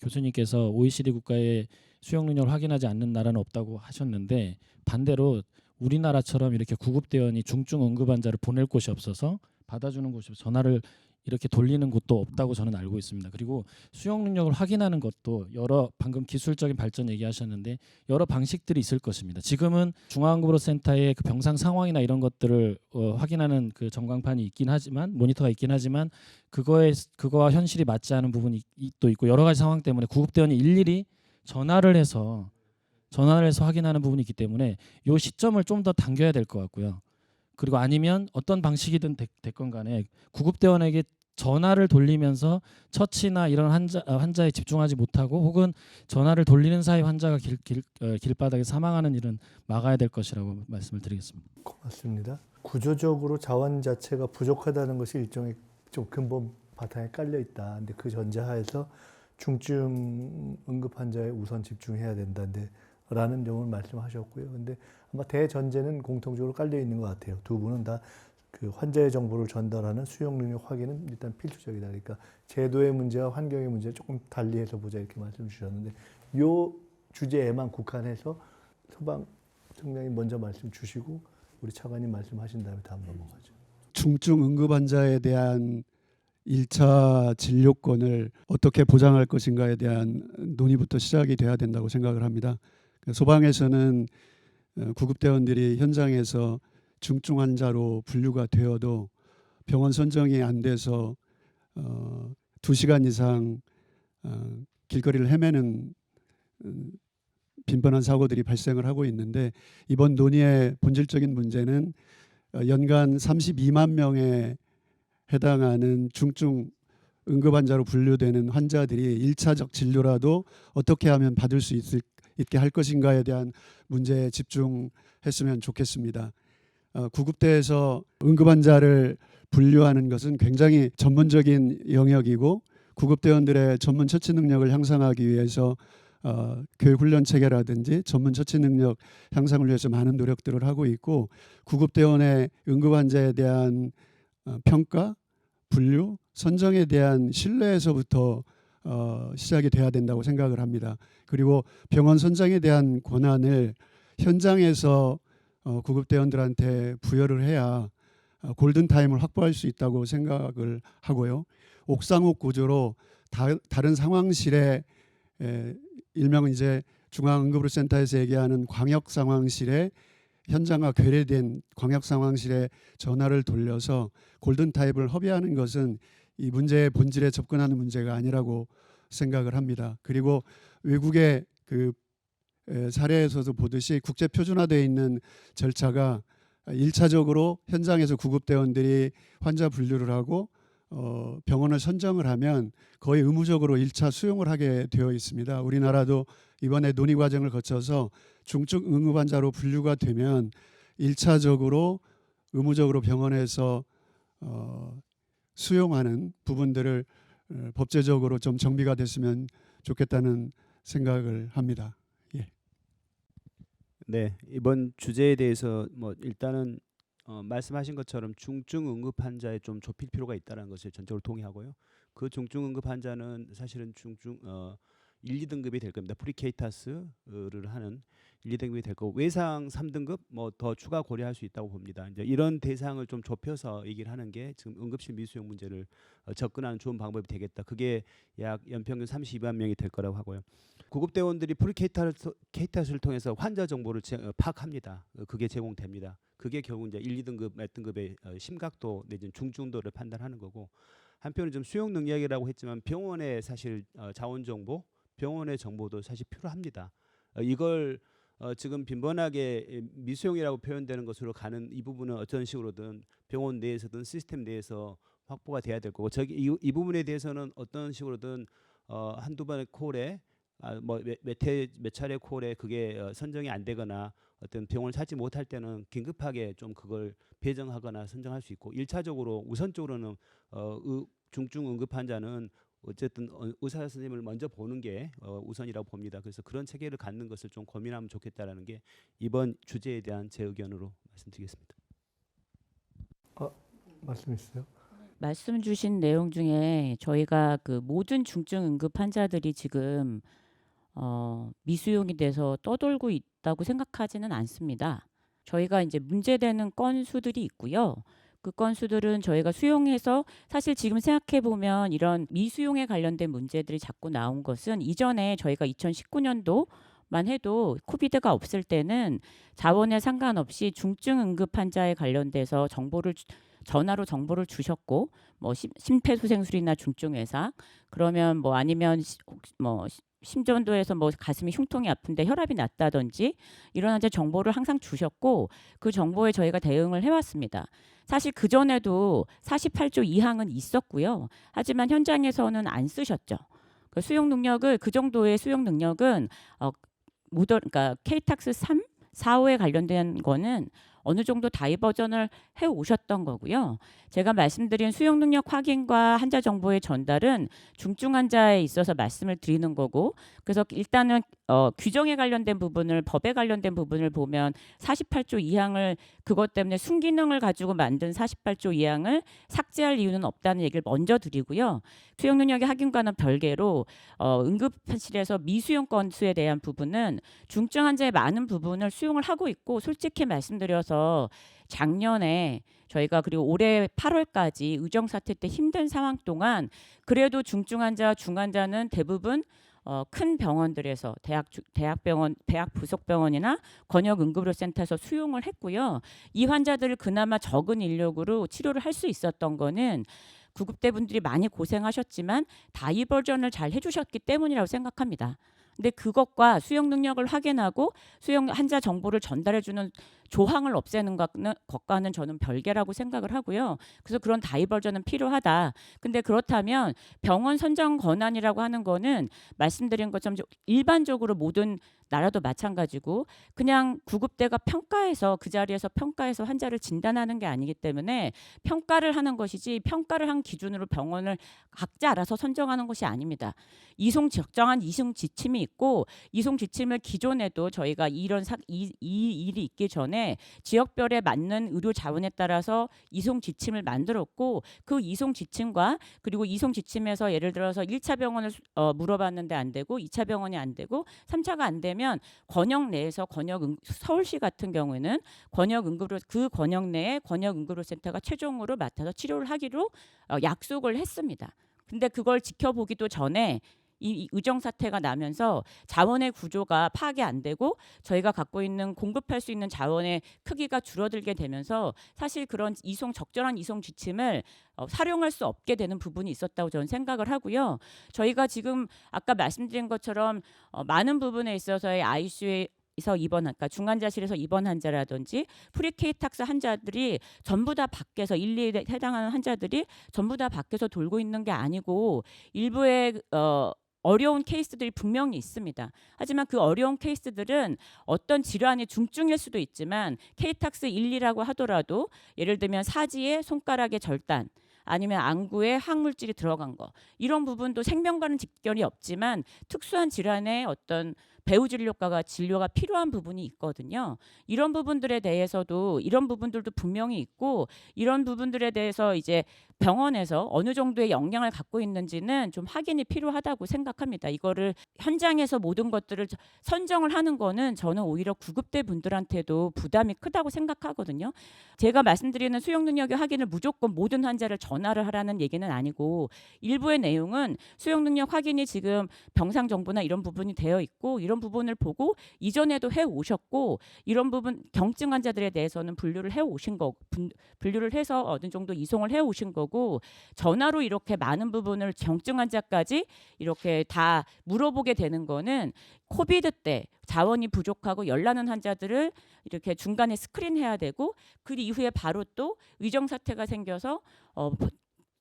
S2: 교수님께서 OECD 국가에 수용 능력을 확인하지 않는 나라는 없다고 하셨는데, 반대로 우리나라처럼 이렇게 구급대원이 중증 응급 환자를 보낼 곳이 없어서, 받아주는 곳이 없어서 전화를 이렇게 돌리는 곳도 없다고 저는 알고 있습니다. 그리고 수용 능력을 확인하는 것도 방금 기술적인 발전 얘기하셨는데 여러 방식들이 있을 것입니다. 지금은 중앙응급의료센터의 그 병상 상황이나 이런 것들을 확인하는 그 전광판이 있긴 하지만, 모니터가 있긴 하지만 그거와 현실이 맞지 않은 부분이 또 있고, 여러 가지 상황 때문에 구급대원이 일일이 전화를 해서 확인하는 부분이 있기 때문에 이 시점을 좀 더 당겨야 될 것 같고요. 그리고 아니면 어떤 방식이든 됐건 간에 구급대원에게 전화를 돌리면서 처치나 이런 환자에 집중하지 못하고, 혹은 전화를 돌리는 사이 환자가 길바닥에 사망하는 일은 막아야 될 것이라고 말씀을 드리겠습니다.
S1: 고맙습니다. 구조적으로 자원 자체가 부족하다는 것이 일종의 좀 근본 바탕에 깔려 있다. 근데 그 전제하에서 중증 응급 환자에 우선 집중해야 된다라는 점을 말씀하셨고요. 근데 아마 대전제는 공통적으로 깔려 있는 것 같아요. 두 분은 다 그 환자의 정보를 전달하는 수용 능력 확인은 일단 필수적이다. 그러니까 제도의 문제와 환경의 문제 조금 달리해서 보자 이렇게 말씀 주셨는데, 이 주제에만 국한해서 소방청장님 먼저 말씀 주시고 우리 차관님 말씀하신 다음에 다음 넘어가죠.
S4: 중증 응급 환자에 대한 1차 진료권을 어떻게 보장할 것인가에 대한 논의부터 시작이 돼야 된다고 생각을 합니다. 소방에서는 구급대원들이 현장에서 중증 환자로 분류가 되어도 병원 선정이 안 돼서 2시간 이상 길거리를 헤매는 빈번한 사고들이 발생을 하고 있는데, 이번 논의의 본질적인 문제는 연간 32만 명에 해당하는 중증 응급 환자로 분류되는 환자들이 1차적 진료라도 어떻게 하면 받을 수 있게 할 것인가에 대한 문제에 집중했으면 좋겠습니다. 구급대에서 응급 환자를 분류하는 것은 굉장히 전문적인 영역이고, 구급대원들의 전문 처치 능력을 향상하기 위해서 교육 훈련 체계라든지 전문 처치 능력 향상을 위해서 많은 노력들을 하고 있고, 구급대원의 응급 환자에 대한 평가, 분류, 선정에 대한 신뢰에서부터 시작이 돼야 된다고 생각을 합니다. 그리고 병원 선정에 대한 권한을 현장에서 구급대원들한테 부여를 해야 골든타임을 확보할 수 있다고 생각을 하고요. 옥상옥 구조로 다른 상황실에, 일명은 이제 중앙응급센터에서 얘기하는 광역 상황실에, 현장과 괴뢰된 광역 상황실에 전화를 돌려서 골든타임을 허비하는 것은 이 문제의 본질에 접근하는 문제가 아니라고 생각을 합니다. 그리고 외국의 그 사례에서도 보듯이 국제 표준화되어 있는 절차가 1차적으로 현장에서 구급대원들이 환자 분류를 하고 병원을 선정을 하면 거의 의무적으로 1차 수용을 하게 되어 있습니다. 우리나라도 이번에 논의 과정을 거쳐서 중증 응급 환자로 분류가 되면 1차적으로 의무적으로 병원에서 수용하는 부분들을 법제적으로 좀 정비가 됐으면 좋겠다는 생각을 합니다. 예.
S5: 네, 이번 주제에 대해서 뭐 일단은 말씀하신 것처럼 중증 응급 환자에 좀 좁힐 필요가 있다는 것을 전적으로 동의하고요. 그 중증 응급 환자는 사실은 1, 2등급이 될 겁니다. 프리케이타스를 하는 1, 2등급이 될 거고, 외상 3등급 뭐 더 추가 고려할 수 있다고 봅니다. 이제 이런 대상을 좀 좁혀서 얘기를 하는 게 지금 응급실 미수용 문제를 접근하는 좋은 방법이 되겠다. 그게 약 연평균 32만 명이 될 거라고 하고요. 구급대원들이 프리케이타스를 통해서 환자 정보를 파악합니다. 그게 제공됩니다. 그게 결국 이제 1, 2등급 몇 등급의 심각도 내지는 중증도를 판단하는 거고, 한편으로 좀 수용 능력이라고 했지만 병원의 사실 자원 정보, 병원의 정보도 사실 필요합니다. 이걸 지금 빈번하게 미수용이라고 표현되는 것으로 가는 이 부분은 어떤 식으로든 병원 내에서든 시스템 내에서 확보가 돼야 될 거고, 이 부분에 대해서는 어떤 식으로든 한두 번의 콜에 몇 차례 콜에 그게 선정이 안 되거나 어떤 병원을 찾지 못할 때는 긴급하게 좀 그걸 배정하거나 선정할 수 있고, 1차적으로 우선적으로는 중증 응급 환자는 어쨌든 의사 선생님을 먼저 보는 게 우선이라고 봅니다. 그래서 그런 체계를 갖는 것을 좀 고민하면 좋겠다라는 게 이번 주제에 대한 제 의견으로 말씀드리겠습니다.
S1: 말씀 있어요?
S3: 말씀 주신 내용 중에 저희가 그 모든 중증 응급 환자들이 지금 미수용이 돼서 떠돌고 있다고 생각하지는 않습니다. 저희가 이제 문제되는 건수들이 있고요. 그 건수들은 저희가 수용해서, 사실 지금 생각해 보면 이런 미수용에 관련된 문제들이 자꾸 나온 것은 이전에 저희가 2019년도만 해도 코비드가 없을 때는 자원에 상관없이 중증 응급 환자에 관련돼서 전화로 정보를 주셨고, 뭐 심폐소생술이나 중증 외상, 그러면 뭐 아니면 심전도에서 뭐 가슴이 흉통이 아픈데 혈압이 낮다든지 이런 환자 정보를 항상 주셨고, 그 정보에 저희가 대응을 해왔습니다. 사실 그 전에도 48조 2항은 있었고요. 하지만 현장에서는 안 쓰셨죠. 그 수용 능력을, 그 정도의 수용 능력은 그러니까 K탁스 3, 4호에 관련된 거는 어느 정도 다이버전을 해 오셨던 거고요. 제가 말씀드린 수용 능력 확인과 환자 정보의 전달은 중증 환자에 있어서 말씀을 드리는 거고, 그래서 일단은 규정에 관련된 부분을, 법에 관련된 부분을 보면 48조 2항을, 그것 때문에 순기능을 가지고 만든 48조 2항을 삭제할 이유는 없다는 얘기를 먼저 드리고요. 수용 능력의 확인과는 별개로 응급실에서 미수용 건수에 대한 부분은 중증 환자의 많은 부분을 수용을 하고 있고, 솔직히 말씀드려서 작년에 저희가, 그리고 올해 8월까지 의정 사태 때 힘든 상황 동안 그래도 중증 환자, 중환자는 대부분 큰 병원들에서 대학병원, 대학 부속병원이나 권역응급의료센터에서 수용을 했고요. 이 환자들을 그나마 적은 인력으로 치료를 할 수 있었던 거는 구급대 분들이 많이 고생하셨지만 다이버전을 잘 해주셨기 때문이라고 생각합니다. 근데 그것과 수용 능력을 확인하고 수용 환자 정보를 전달해주는 조항을 없애는 것과는 저는 별개라고 생각을 하고요. 그래서 그런 다이버전은 필요하다. 근데 그렇다면 병원 선정 권한이라고 하는 거는 말씀드린 것처럼 일반적으로 모든 나라도 마찬가지고 그냥 구급대가 평가해서 그 자리에서 평가해서 환자를 진단하는 게 아니기 때문에 평가를 하는 것이지 평가를 한 기준으로 병원을 각자 알아서 선정하는 것이 아닙니다. 적정한 이송 지침이 있고 이송 지침을 기존에도 저희가 이 일이 있기 전에 지역별에 맞는 의료 자원에 따라서 이송 지침을 만들었고 그 이송 지침과 그리고 이송 지침에서 예를 들어서 1차 병원을 물어봤는데 안 되고 2차 병원이 안 되고 3차가 안 되면 권역 내에서 서울시 같은 경우에는 그 권역 내에 권역응급의료센터가 최종으로 맡아서 치료를 하기로 약속을 했습니다. 근데 그걸 지켜보기도 전에 이 의정 사태가 나면서 자원의 구조가 파악이 안 되고 저희가 갖고 있는 공급할 수 있는 자원의 크기가 줄어들게 되면서 사실 그런 적절한 이송 지침을 활용할 수 없게 되는 부분이 있었다고 저는 생각을 하고요. 저희가 지금 아까 말씀드린 것처럼 많은 부분에 있어서의 ICU에서 그러니까 중환자실에서 입원 환자라든지 프리케이탁스 환자들이 전부 다 밖에서 1, 2에 해당하는 환자들이 전부 다 밖에서 돌고 있는 게 아니고 일부의 어려운 케이스들이 분명히 있습니다. 하지만 그 어려운 케이스들은 어떤 질환이 중증일 수도 있지만 K탁스 1, 2라고 하더라도 예를 들면 사지에 손가락의 절단 아니면 안구에 항물질이 들어간 거 이런 부분도 생명과는 직결이 없지만 특수한 질환의 어떤 배후 진료가 필요한 부분이 있거든요. 이런 부분들에 대해서도 이런 부분들도 분명히 있고 이런 부분들에 대해서 이제 병원에서 어느 정도의 역량을 갖고 있는지는 좀 확인이 필요하다고 생각합니다. 이거를 현장에서 모든 것들을 선정을 하는 거는 저는 오히려 구급대 분들한테도 부담이 크다고 생각하거든요. 제가 말씀드리는 수용 능력의 확인을 무조건 모든 환자를 전화를 하라는 얘기는 아니고 일부의 내용은 수용 능력 확인이 지금 병상 정보나 이런 부분이 되어 있고 이런 부분을 보고 이전에도 해 오셨고 이런 부분 경증 환자들에 대해서는 분류를 해서 어느 정도 이송을 해 오신 거고 전화로 이렇게 많은 부분을 경증 환자까지 이렇게 다 물어보게 되는 거는 코비드 때 자원이 부족하고 열나는 환자들을 이렇게 중간에 스크린해야 되고 그 이후에 바로 또 위정 사태가 생겨서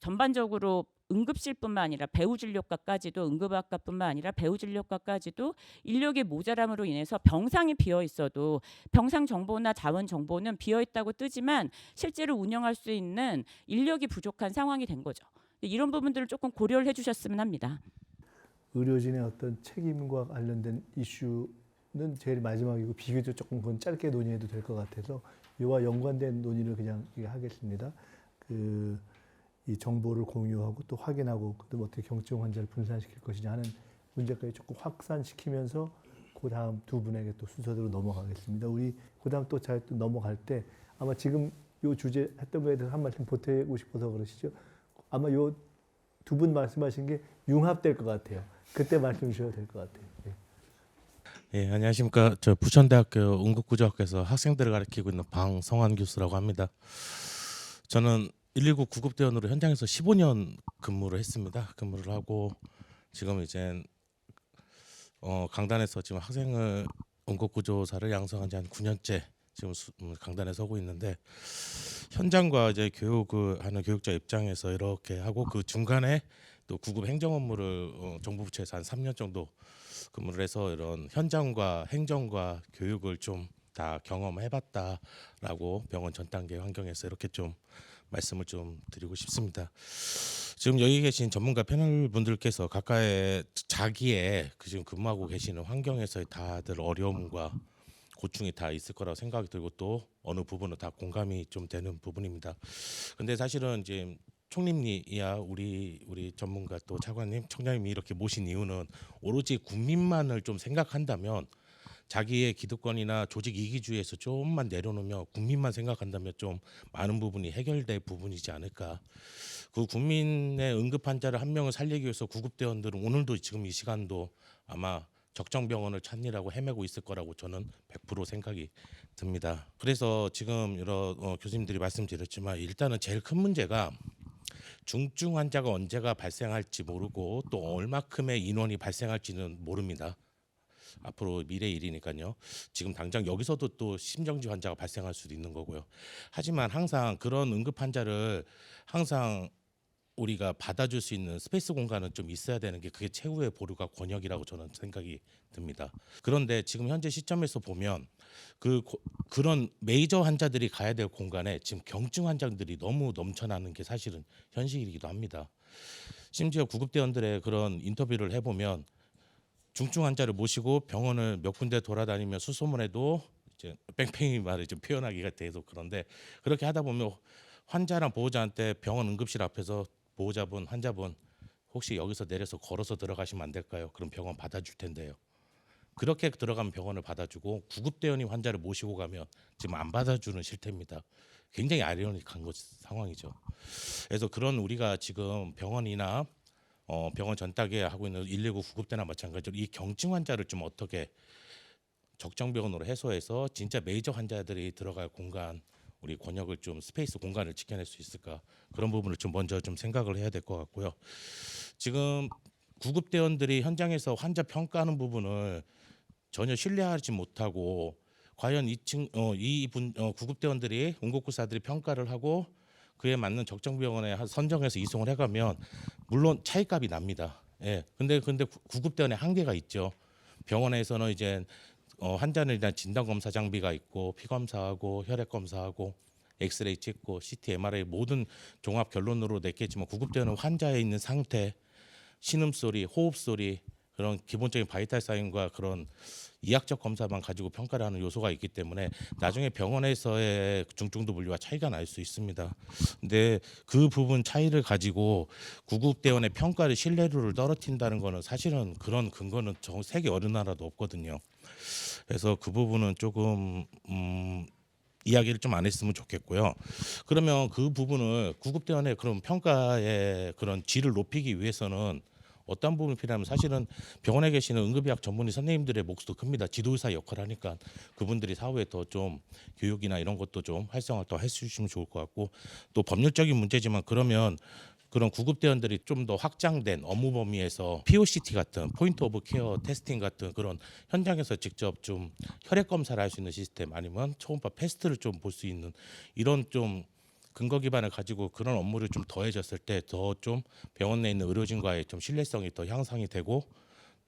S3: 전반적으로 응급실뿐만 아니라 배후진료과까지도 응급학과뿐만 아니라 배후진료과까지도 인력의 모자람으로 인해서 병상이 비어 있어도 병상 정보나 자원 정보는 비어 있다고 뜨지만 실제로 운영할 수 있는 인력이 부족한 상황이 된 거죠. 이런 부분들을 조금 고려를 해주셨으면 합니다.
S1: 의료진의 어떤 책임과 관련된 이슈는 제일 마지막이고 비교적 조금 그건 짧게 논의해도 될 것 같아서 이와 연관된 논의를 그냥 하겠습니다. 이 정보를 공유하고 또 확인하고 그다음 어떻게 경증 환자를 분산시킬 것이냐 하는 문제까지 조금 확산시키면서 그 다음 두 분에게 또 순서대로 넘어가겠습니다. 우리 그 다음 또 제가 또 넘어갈 때 아마 지금 요 주제 했던 거에 대해서 한 말씀 보태고 싶어서 그러시죠. 아마 요 두 분 말씀하신 게 융합될 것 같아요. 그때 말씀 주셔도 될 것 같아요. 네.
S6: 예, 안녕하십니까. 저 부천대학교 응급구조학과에서 학생들을 가르치고 있는 방성환 교수라고 합니다. 저는 119 구급대원으로 현장에서 15년 근무를 했습니다. 근무를 하고 지금 이제 강단에서 지금 학생을 응급구조사를 양성한 지 한 9년째 지금 강단에 서고 있는데 현장과 이제 교육을 하는 교육자 입장에서 이렇게 하고 그 중간에 또 구급 행정 업무를 정부 부처에서 한 3년 정도 근무를 해서 이런 현장과 행정과 교육을 좀 다 경험해봤다라고 병원 전 단계 환경에서 이렇게 좀 말씀을 좀 드리고 싶습니다. 지금 여기 계신 전문가 패널 분들께서 각각의 자기의 지금 근무하고 계시는 환경에서의 다들 어려움과 고충이 다 있을 거라고 생각이 들고 또 어느 부분은 다 공감이 좀 되는 부분입니다. 근데 사실은 이제 총리님이야 우리 전문가 또 차관님, 청장님이 이렇게 모신 이유는 오로지 국민만을 좀 생각한다면 자기의 기득권이나 조직 이기주의에서 좀만 내려놓으면 국민만 생각한다면 좀 많은 부분이 해결될 부분이지 않을까. 그 국민의 응급 환자를 한 명을 살리기 위해서 구급대원들은 오늘도 지금 이 시간도 아마 적정병원을 찾느라고 헤매고 있을 거라고 저는 100% 생각이 듭니다. 그래서 지금 여러 교수님들이 말씀드렸지만 일단은 제일 큰 문제가 중증 환자가 언제가 발생할지 모르고 또 얼마큼의 인원이 발생할지는 모릅니다. 앞으로 미래 일이니까요. 지금 당장 여기서도 또 심정지 환자가 발생할 수도 있는 거고요. 하지만 항상 그런 응급 환자를 항상 우리가 받아줄 수 있는 스페이스 공간은 좀 있어야 되는 게 그게 최후의 보루가 권역이라고 저는 생각이 듭니다. 그런데 지금 현재 시점에서 보면 그런 메이저 환자들이 가야 될 공간에 지금 경증 환자들이 너무 넘쳐나는 게 사실은 현실이기도 합니다. 심지어 구급대원들의 그런 인터뷰를 해보면 중증 환자를 모시고 병원을 몇 군데 돌아다니며 수소문해도 이제 뺑뺑이 말을 좀 표현하기가 돼서 그런데 그렇게 하다 보면 환자랑 보호자한테 병원 응급실 앞에서 보호자분, 환자분 혹시 여기서 내려서 걸어서 들어가시면 안 될까요? 그럼 병원 받아줄 텐데요. 그렇게 들어가면 병원을 받아주고 구급대원이 환자를 모시고 가면 지금 안 받아주는 실태입니다. 굉장히 아이러니한 상황이죠. 그래서 그런 우리가 지금 병원이나 병원 전따기에 하고 있는 119 구급대나 마찬가지로 이 경증 환자를 좀 어떻게 적정병원으로 해소해서 진짜 메이저 환자들이 들어갈 공간 우리 권역을 좀 스페이스 공간을 지켜낼 수 있을까 그런 부분을 좀 먼저 좀 생각을 해야 될 것 같고요. 지금 구급대원들이 현장에서 환자 평가하는 부분을 전혀 신뢰하지 못하고 과연 이분 구급대원들이 응급구사들이 평가를 하고 그에 맞는 적정병원에 선정해서 이송을 해가면 물론 차이값이 납니다. 예. 근데 구급대원의 한계가 있죠. 병원에서는 이제 환자는 일단 진단 검사 장비가 있고 피 검사하고 혈액 검사하고 엑스레이 찍고 CT, MRI 모든 종합 결론으로 냈겠지만 구급대원은 환자에 있는 상태, 신음소리, 호흡소리 그런 기본적인 바이탈 사인과 그런 이학적 검사만 가지고 평가를 하는 요소가 있기 때문에 나중에 병원에서의 중증도 분류와 차이가 날 수 있습니다. 근데 그 부분 차이를 가지고 구급대원의 평가를 신뢰도를 떨어뜨린다는 거는 사실은 그런 근거는 전 세계 어느 나라도 없거든요. 그래서 그 부분은 조금 이야기를 좀 안 했으면 좋겠고요. 그러면 그 부분을 구급대원의 그런 평가의 그런 질을 높이기 위해서는 어떤 부분이 필요하면 사실은 병원에 계시는 응급의학 전문의 선생님들의 몫도 큽니다. 지도의사 역할을 하니까 그분들이 사후에 더 좀 교육이나 이런 것도 좀 활성화 더 해주시면 좋을 것 같고 또 법률적인 문제지만 그러면 그런 구급대원들이 좀 더 확장된 업무 범위에서 POCT 같은 포인트 오브 케어 테스팅 같은 그런 현장에서 직접 좀 혈액 검사를 할 수 있는 시스템 아니면 초음파 패스트를 좀 볼 수 있는 이런 좀 근거 기반을 가지고 그런 업무를 좀 더해졌을 때 더 좀 병원 내에 있는 의료진과의 좀 신뢰성이 더 향상이 되고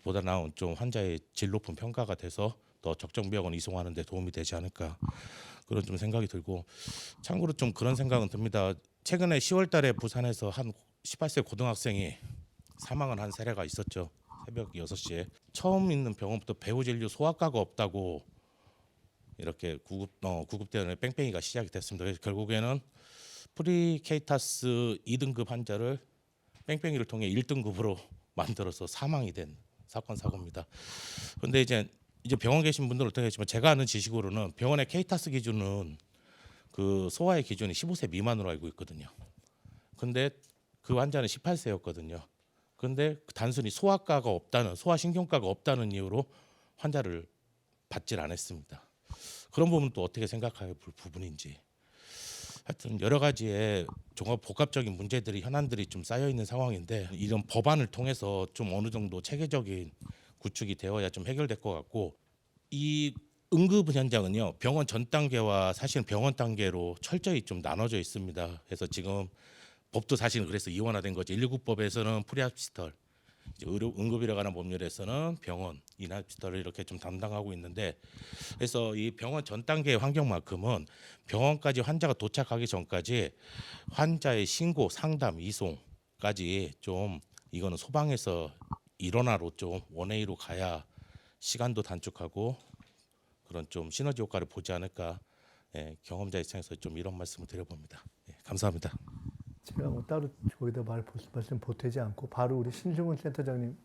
S6: 보다 나은 좀 환자의 질 높은 평가가 돼서 더 적정 병원 이송하는 데 도움이 되지 않을까 그런 좀 생각이 들고 참고로 좀 그런 생각은 듭니다. 최근에 10월 달에 부산에서 한 18세 고등학생이 사망을 한 사례가 있었죠. 새벽 6시에 처음 있는 병원부터 배후 진료 소아과가 없다고 이렇게 구급대원의 뺑뺑이가 시작이 됐습니다. 그래서 결국에는 프리케이타스 2등급 환자를 뺑뺑이를 통해 1등급으로 만들어서 사망이 된 사건 사고입니다. 그런데 이제 병원 계신 분들은 어떻게 했지만 제가 아는 지식으로는 병원의 케이타스 기준은 그 소아의 기준이 15세 미만으로 알고 있거든요. 근데 그 환자는 18세였거든요. 근데 단순히 소아과가 없다는 소아신경과가 없다는 이유로 환자를 받질 않았습니다. 그런 부분은 또 어떻게 생각할 부분인지. 하여튼 여러 가지의 종합 복합적인 문제들이 현안들이 좀 쌓여 있는 상황인데 이런 법안을 통해서 좀 어느 정도 체계적인 구축이 되어야 좀 해결될 것 같고 이 응급 현장은요 병원 전 단계와 사실 병원 단계로 철저히 좀 나눠져 있습니다. 그래서 지금 법도 사실은 그래서 이원화된 거죠. 119법에서는 프리합시털, 응급이라고 하는 법률에서는 병원, 인합시털을 이렇게 좀 담당하고 있는데 그래서 이 병원 전 단계의 환경만큼은 병원까지 환자가 도착하기 전까지 환자의 신고, 상담, 이송까지 좀 이거는 소방에서 일원화로 좀 원웨이로 가야 시간도 단축하고 그런 좀 시너지 효과를 보지 않을까 경험자 입장에서 좀 이런 말씀을 드려봅니다. 감사합니다.
S1: 제가 뭐 따로 거기다 말씀 보태지 않고 바로 우리 신승훈 센터장님.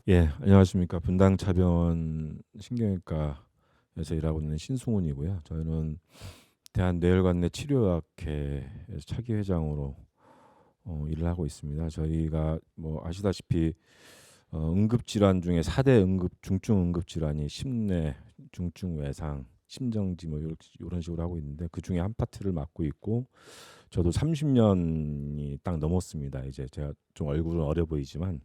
S7: 예, 안녕하십니까. 분당차병원 신경외과에서 일하고 있는 신승훈이고요. 저는 대한뇌혈관내 치료학회에서 차기 회장으로 일을 하고 있습니다. 저희가 뭐 아시다시피 응급질환 중에 4대 중증 응급질환이 심뇌, 중증 외상, 심정지 뭐 이런 식으로 하고 있는데 그 중에 한 파트를 맡고 있고 저도 30년이 딱 넘었습니다. 이제 제가 좀 얼굴은 어려 보이지만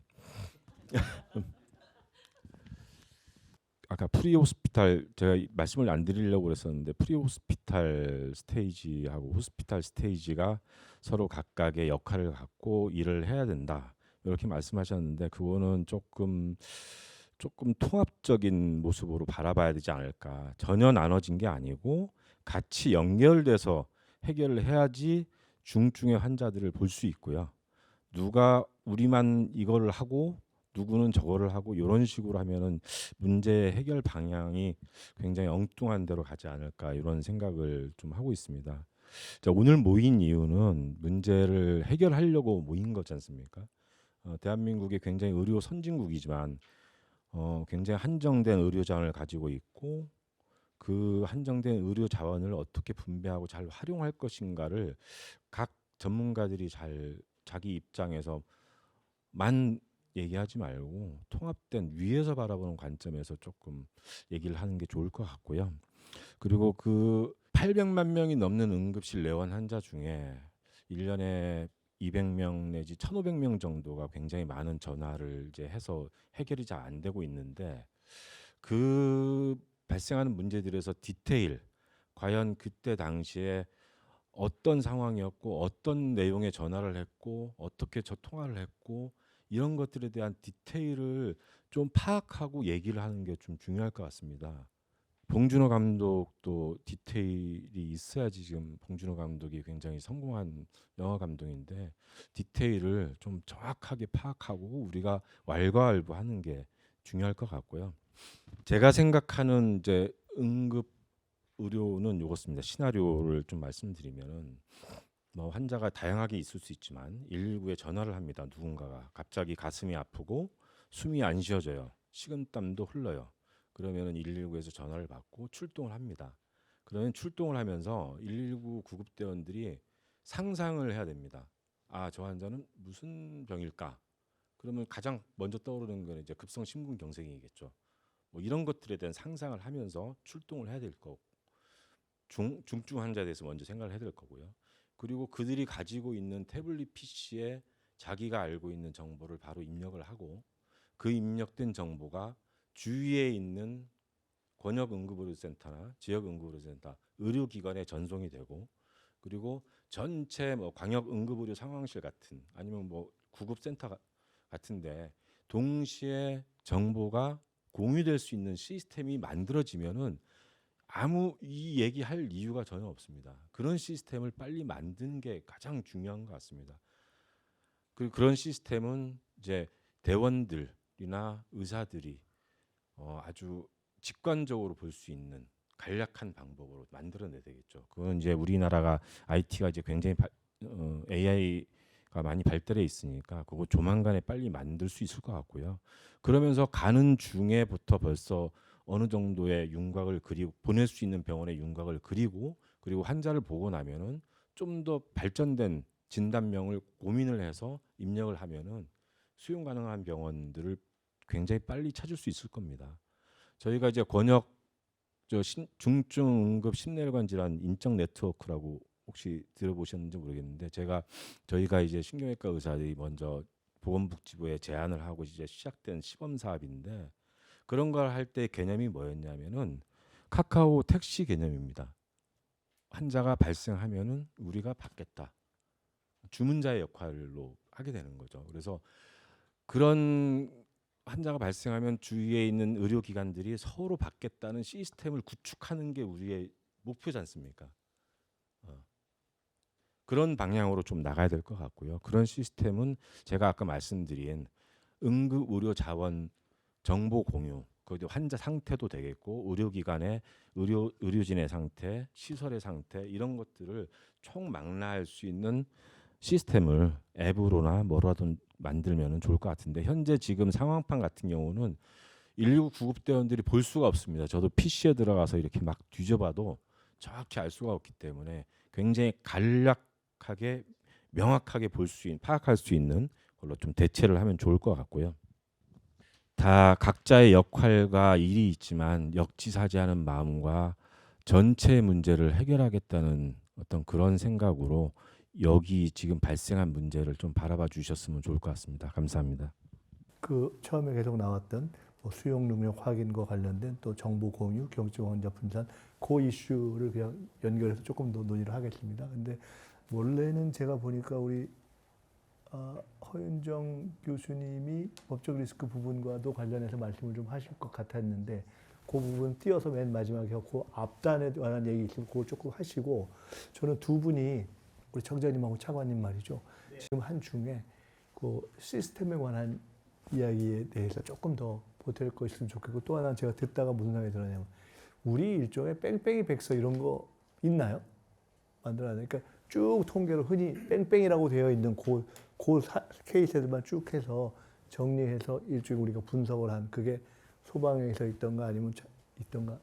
S7: 아까 프리호스피탈 제가 말씀을 안 드리려고 그랬었는데 프리호스피탈 스테이지하고 호스피탈 스테이지가 서로 각각의 역할을 갖고 일을 해야 된다. 이렇게 말씀하셨는데 그거는 조금 통합적인 모습으로 바라봐야 되지 않을까. 전혀 나눠진 게 아니고 같이 연결돼서 해결을 해야지 중증의 환자들을 볼 수 있고요. 누가 우리만 이거를 하고 누구는 저거를 하고 이런 식으로 하면은 문제 해결 방향이 굉장히 엉뚱한 데로 가지 않을까 이런 생각을 좀 하고 있습니다. 자, 오늘 모인 이유는 문제를 해결하려고 모인 거지 않습니까? 대한민국이 굉장히 의료 선진국이지만 굉장히 한정된 의료 자원을 가지고 있고 그 한정된 의료 자원을 어떻게 분배하고 잘 활용할 것인가를 각 전문가들이 잘 자기 입장에서만 얘기하지 말고 통합된 위에서 바라보는 관점에서 조금 얘기를 하는 게 좋을 것 같고요. 그리고 그 800만 명이 넘는 응급실 내원 환자 중에 1년에 200명 내지 1,500명 정도가 굉장히 많은 전화를 이제 해서 해결이 잘 안 되고 있는데 그 발생하는 문제들에서 디테일 과연 그때 당시에 어떤 상황이었고 어떤 내용의 전화를 했고 어떻게 저 통화를 했고 이런 것들에 대한 디테일을 좀 파악하고 얘기를 하는 게 좀 중요할 것 같습니다. 봉준호 감독도 디테일이 있어야지 지금 봉준호 감독이 굉장히 성공한 영화 감독인데 디테일을 좀 정확하게 파악하고 우리가 왈가왈부하는 게 중요할 것 같고요. 제가 생각하는 이제 응급 의료는 이렇습니다. 시나리오를 좀 말씀드리면은 뭐 환자가 다양하게 있을 수 있지만 119에 전화를 합니다. 누군가가 갑자기 가슴이 아프고 숨이 안 쉬어져요. 식은땀도 흘러요. 그러면은 119에서 전화를 받고 출동을 합니다. 그러면 출동을 하면서 119 구급대원들이 상상을 해야 됩니다. 아, 저 환자는 무슨 병일까? 그러면 가장 먼저 떠오르는 건 이제 급성 심근경색이겠죠. 뭐 이런 것들에 대한 상상을 하면서 출동을 해야 될 거고 중증 환자에 대해서 먼저 생각을 해야 될 거고요. 그리고 그들이 가지고 있는 태블릿 PC에 자기가 알고 있는 정보를 바로 입력을 하고 그 입력된 정보가 주위에 있는 권역응급의료센터나 지역응급의료센터 의료기관에 전송이 되고 그리고 전체 뭐 광역응급의료 상황실 같은 아니면 뭐 구급센터 같은데 동시에 정보가 공유될 수 있는 시스템이 만들어지면은 아무 이 얘기할 이유가 전혀 없습니다. 그런 시스템을 빨리 만드는 게 가장 중요한 것 같습니다. 그리고 그런 시스템은 이제 대원들이나 의사들이 아주 직관적으로 볼 수 있는 간략한 방법으로 만들어내야 되겠죠. 그건 이제 우리나라가 IT가 이제 굉장히 AI가 많이 발달해 있으니까 그거 조만간에 빨리 만들 수 있을 것 같고요. 그러면서 가는 중에부터 벌써 어느 정도의 윤곽을 그리고 보낼 수 있는 병원의 윤곽을 그리고 그리고 환자를 보고 나면은 좀 더 발전된 진단명을 고민을 해서 입력을 하면은 수용 가능한 병원들을 굉장히 빨리 찾을 수 있을 겁니다. 저희가 이제 권역 중증 응급 심내혈관 질환 인적 네트워크라고 혹시 들어보셨는지 모르겠는데 저희가 이제 신경외과 의사들이 먼저 보건복지부에 제안을 하고 이제 시작된 시범 사업인데 그런 걸 할 때 개념이 뭐였냐면은 카카오 택시 개념입니다. 환자가 발생하면은 우리가 받겠다. 주문자의 역할로 하게 되는 거죠. 그래서 그런 환자가 발생하면 주위에 있는 의료기관들이 서로 받겠다는 시스템을 구축하는 게 우리의 목표지 않습니까? 그런 방향으로 좀 나가야 될 것 같고요. 그런 시스템은 제가 아까 말씀드린 응급의료 자원 정보 공유, 그것도 환자 상태도 되겠고 의료기관의 의료진의 상태, 시설의 상태 이런 것들을 총망라할 수 있는 시스템을 앱으로나 뭐라도 만들면 좋을 것 같은데 현재 지금 상황판 같은 경우는 119 구급대원들이 볼 수가 없습니다. 저도 PC에 들어가서 이렇게 막 뒤져봐도 정확히 알 수가 없기 때문에 굉장히 간략하게 명확하게 파악할 수 있는 걸로 좀 대체를 하면 좋을 것 같고요. 다 각자의 역할과 일이 있지만 역지사지하는 마음과 전체 문제를 해결하겠다는 어떤 그런 생각으로 여기 지금 발생한 문제를 좀 바라봐 주셨으면 좋을 것 같습니다. 감사합니다.
S1: 그 처음에 계속 나왔던 뭐 수용 능력 확인과 관련된 또 정보 공유, 경증 환자 분산 그 이슈를 그냥 연결해서 조금 더 논의를 하겠습니다. 근데 원래는 제가 보니까 우리 허윤정 교수님이 법적 리스크 부분과도 관련해서 말씀을 좀 하실 것 같았는데 그 부분 띄어서 맨 마지막에 그 앞단에 관한 얘기 있으면 그거 조금 하시고 저는 두 분이 우리 청장님하고 차관님 말이죠. 지금 한 중에 그 시스템에 관한 이야기에 대해서 조금 더 보탤 거 있으면 좋겠고 또 하나 제가 듣다가 무슨 생각이 들었냐면 우리 일종의 뺑뺑이 백서 이런 거 있나요? 만들어야 그러니까 쭉 통계로 흔히 뺑뺑이라고 되어 있는 그 케이스들만 쭉 해서 정리해서 일종의 우리가 분석을 한 그게 소방에서 있던가 아니면 있던가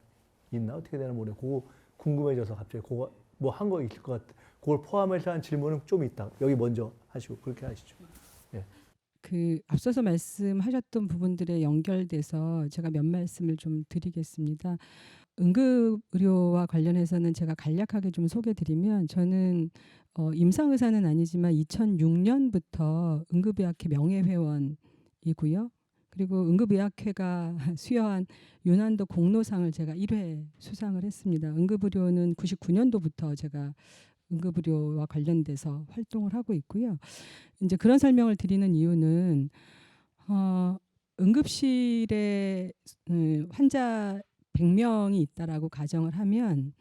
S1: 있나 어떻게 되나 모르겠고 그거 궁금해져서 갑자기 그거 뭐 한 거 있을 것 같아. 그걸 포함해서 한 질문은 좀 있다. 여기 먼저 하시고 그렇게 하시죠. 예.
S8: 그 앞서서 말씀하셨던 부분들에 연결돼서 제가 몇 말씀을 좀 드리겠습니다. 응급의료와 관련해서는 제가 간략하게 좀 소개드리면 저는 임상의사는 아니지만 2006년부터 응급의학회 명예회원이고요. 그리고 응급의학회가 수여한 윤한도 공로상을 제가 1회 수상을 했습니다. 응급의료는 99년도부터 제가 응급의료와 관련돼서 활동을 하고 있고요. 이제 그런 설명을 드리는 이유는 응급실에 환자 100명이 있다라고 가정을 하면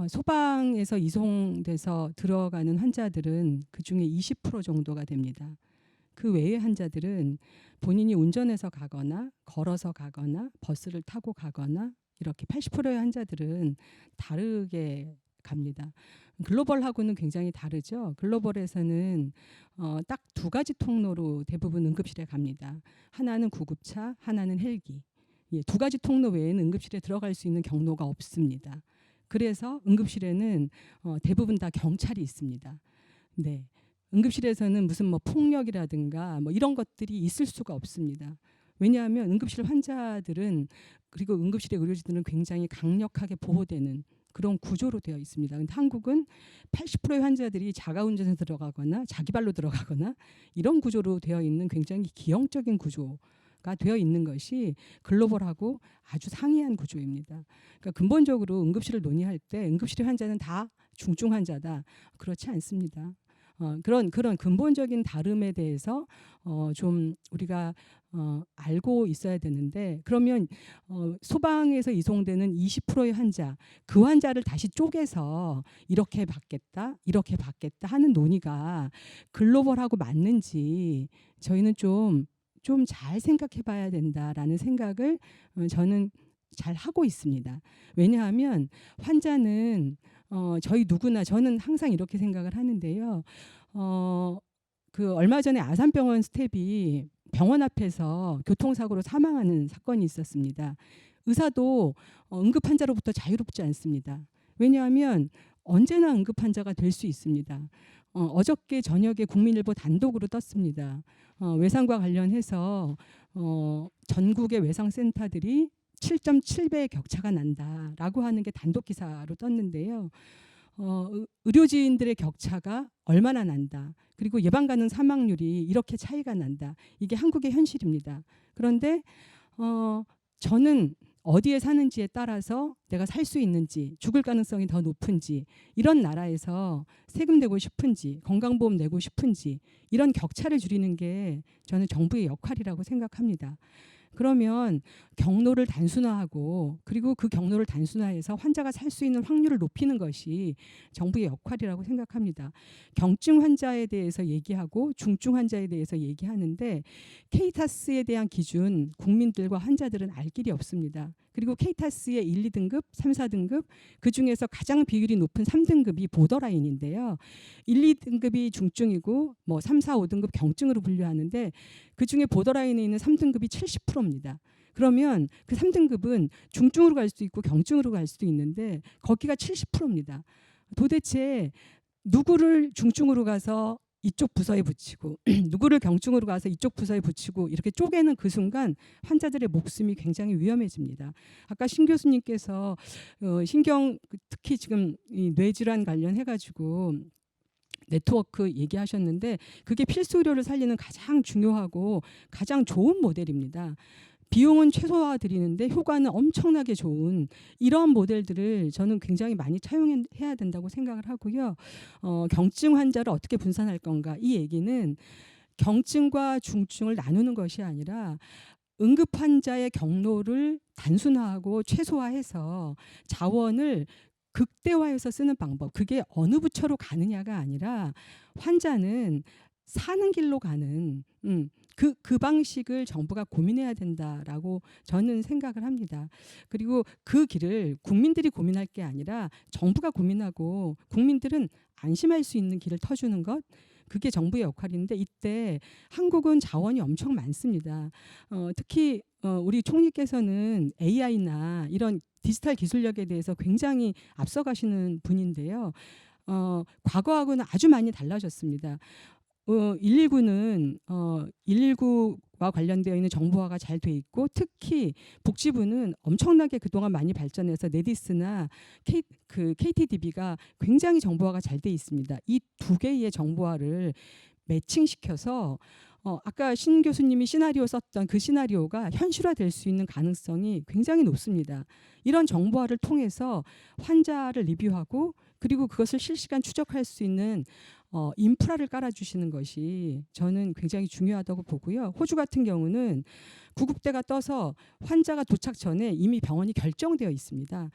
S8: 소방에서 이송돼서 들어가는 환자들은 그중에 20% 정도가 됩니다. 그 외의 환자들은 본인이 운전해서 가거나 걸어서 가거나 버스를 타고 가거나 이렇게 80%의 환자들은 다르게 갑니다. 글로벌하고는 굉장히 다르죠. 글로벌에서는 딱 두 가지 통로로 대부분 응급실에 갑니다. 하나는 구급차, 하나는 헬기. 예, 두 가지 통로 외에는 응급실에 들어갈 수 있는 경로가 없습니다. 그래서 응급실에는 대부분 다 경찰이 있습니다. 네. 응급실에서는 무슨 뭐 폭력이라든가 뭐 이런 것들이 있을 수가 없습니다. 왜냐하면 응급실 환자들은 그리고 응급실의 의료진들은 굉장히 강력하게 보호되는 그런 구조로 되어 있습니다. 근데 한국은 80%의 환자들이 자가운전에 들어가거나 자기 발로 들어가거나 이런 구조로 되어 있는 굉장히 기형적인 구조가 되어 있는 것이 글로벌하고 아주 상이한 구조입니다. 그러니까 근본적으로 응급실을 논의할 때 응급실의 환자는 다 중증 환자다. 그렇지 않습니다. 그런 근본적인 다름에 대해서 좀 우리가 알고 있어야 되는데 그러면 소방에서 이송되는 20%의 환자 그 환자를 다시 쪼개서 이렇게 받겠다 하는 논의가 글로벌하고 맞는지 저희는 좀 잘 생각해 봐야 된다라는 생각을 저는 잘 하고 있습니다. 왜냐하면 환자는 저희 누구나 저는 항상 이렇게 생각을 하는데요. 그 얼마 전에 아산병원 스텝이 병원 앞에서 교통사고로 사망하는 사건이 있었습니다. 의사도 응급 환자로부터 자유롭지 않습니다. 왜냐하면 언제나 응급 환자가 될 수 있습니다. 어저께 저녁에 국민일보 단독으로 떴습니다. 외상과 관련해서 전국의 외상센터들이 7.7배의 격차가 난다라고 하는 게 단독 기사로 떴는데요. 의료진들의 격차가 얼마나 난다. 그리고 예방 가능 사망률이 이렇게 차이가 난다. 이게 한국의 현실입니다. 그런데 저는 어디에 사는지에 따라서 내가 살 수 있는지 죽을 가능성이 더 높은지 이런 나라에서 세금 내고 싶은지 건강보험 내고 싶은지 이런 격차를 줄이는 게 저는 정부의 역할이라고 생각합니다. 그러면 경로를 단순화하고 그리고 그 경로를 단순화해서 환자가 살 수 있는 확률을 높이는 것이 정부의 역할이라고 생각합니다. 경증 환자에 대해서 얘기하고 중증 환자에 대해서 얘기하는데 케이타스에 대한 기준 국민들과 환자들은 알 길이 없습니다. 그리고 케이타스의 1, 2등급, 3, 4등급 그중에서 가장 비율이 높은 3등급이 보더라인인데요. 1, 2등급이 중증이고 뭐 3, 4, 5등급 경증으로 분류하는데 그중에 보더라인에 있는 3등급이 70%입니다. 그러면 그 3등급은 중증으로 갈 수도 있고 경증으로 갈 수도 있는데 거기가 70%입니다. 도대체 누구를 중증으로 가서 이쪽 부서에 붙이고 누구를 경증으로 가서 이쪽 부서에 붙이고 이렇게 쪼개는 그 순간 환자들의 목숨이 굉장히 위험해집니다. 아까 신 교수님께서 신경 특히 지금 이 뇌질환 관련해가지고 네트워크 얘기하셨는데 그게 필수 의료를 살리는 가장 중요하고 가장 좋은 모델입니다. 비용은 최소화드리는데 효과는 엄청나게 좋은 이런 모델들을 저는 굉장히 많이 차용해야 된다고 생각을 하고요. 경증 환자를 어떻게 분산할 건가 이 얘기는 경증과 중증을 나누는 것이 아니라 응급 환자의 경로를 단순화하고 최소화해서 자원을 극대화해서 쓰는 방법. 그게 어느 부처로 가느냐가 아니라 환자는 사는 길로 가는 그 방식을 정부가 고민해야 된다라고 저는 생각을 합니다. 그리고 그 길을 국민들이 고민할 게 아니라 정부가 고민하고 국민들은 안심할 수 있는 길을 터주는 것. 그게 정부의 역할인데 이때 한국은 자원이 엄청 많습니다. 특히 우리 총리께서는 AI나 이런 디지털 기술력에 대해서 굉장히 앞서가시는 분인데요. 과거하고는 아주 많이 달라졌습니다. 119는 119와 관련되어 있는 정보화가 잘 돼 있고 특히 복지부는 엄청나게 그동안 많이 발전해서 네디스나 KTDB가 굉장히 정보화가 잘 돼 있습니다. 이 두 개의 정보화를 매칭시켜서 아까 신 교수님이 시나리오 썼던 그 시나리오가 현실화될 수 있는 가능성이 굉장히 높습니다. 이런 정보화를 통해서 환자를 리뷰하고 그리고 그것을 실시간 추적할 수 있는 인프라를 깔아주시는 것이 저는 굉장히 중요하다고 보고요. 호주 같은 경우는 구급대가 떠서 환자가 도착 전에 이미 병원이 결정되어 있습니다.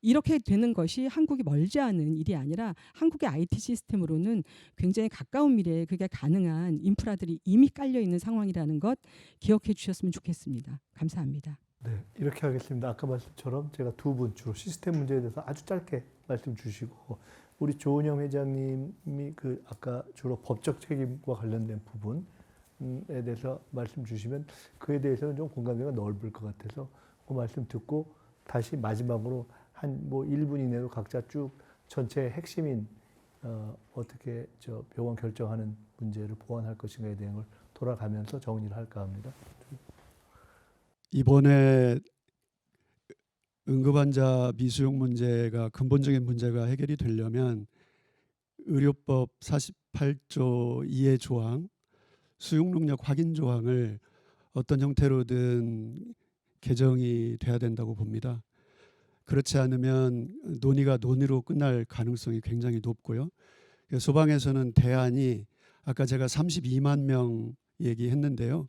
S8: 이렇게 되는 것이 한국이 멀지 않은 일이 아니라 한국의 IT 시스템으로는 굉장히 가까운 미래에 그게 가능한 인프라들이 이미 깔려 있는 상황이라는 것 기억해 주셨으면 좋겠습니다. 감사합니다.
S1: 네, 이렇게 하겠습니다. 아까 말씀처럼 제가 두 분 주로 시스템 문제에 대해서 아주 짧게 말씀 주시고 우리 조은영 회장님이 그 아까 주로 법적 책임과 관련된 부분에 대해서 말씀 주시면 그에 대해서는 좀 공감대가 넓을 것 같아서 그 말씀 듣고 다시 마지막으로 한 뭐 1분 이내로 각자 쭉 전체 핵심인 어떻게 저 병원 결정하는 문제를 보완할 것인가에 대한 걸 돌아가면서 정리를 할까 합니다.
S4: 이번에 응급환자 미수용 문제가 근본적인 문제가 해결이 되려면 의료법 48조 2의 조항 수용 능력 확인 조항을 어떤 형태로든 개정이 돼야 된다고 봅니다. 그렇지 않으면 논의가 논의로 끝날 가능성이 굉장히 높고요. 소방에서는 대안이 아까 제가 32만 명 얘기했는데요.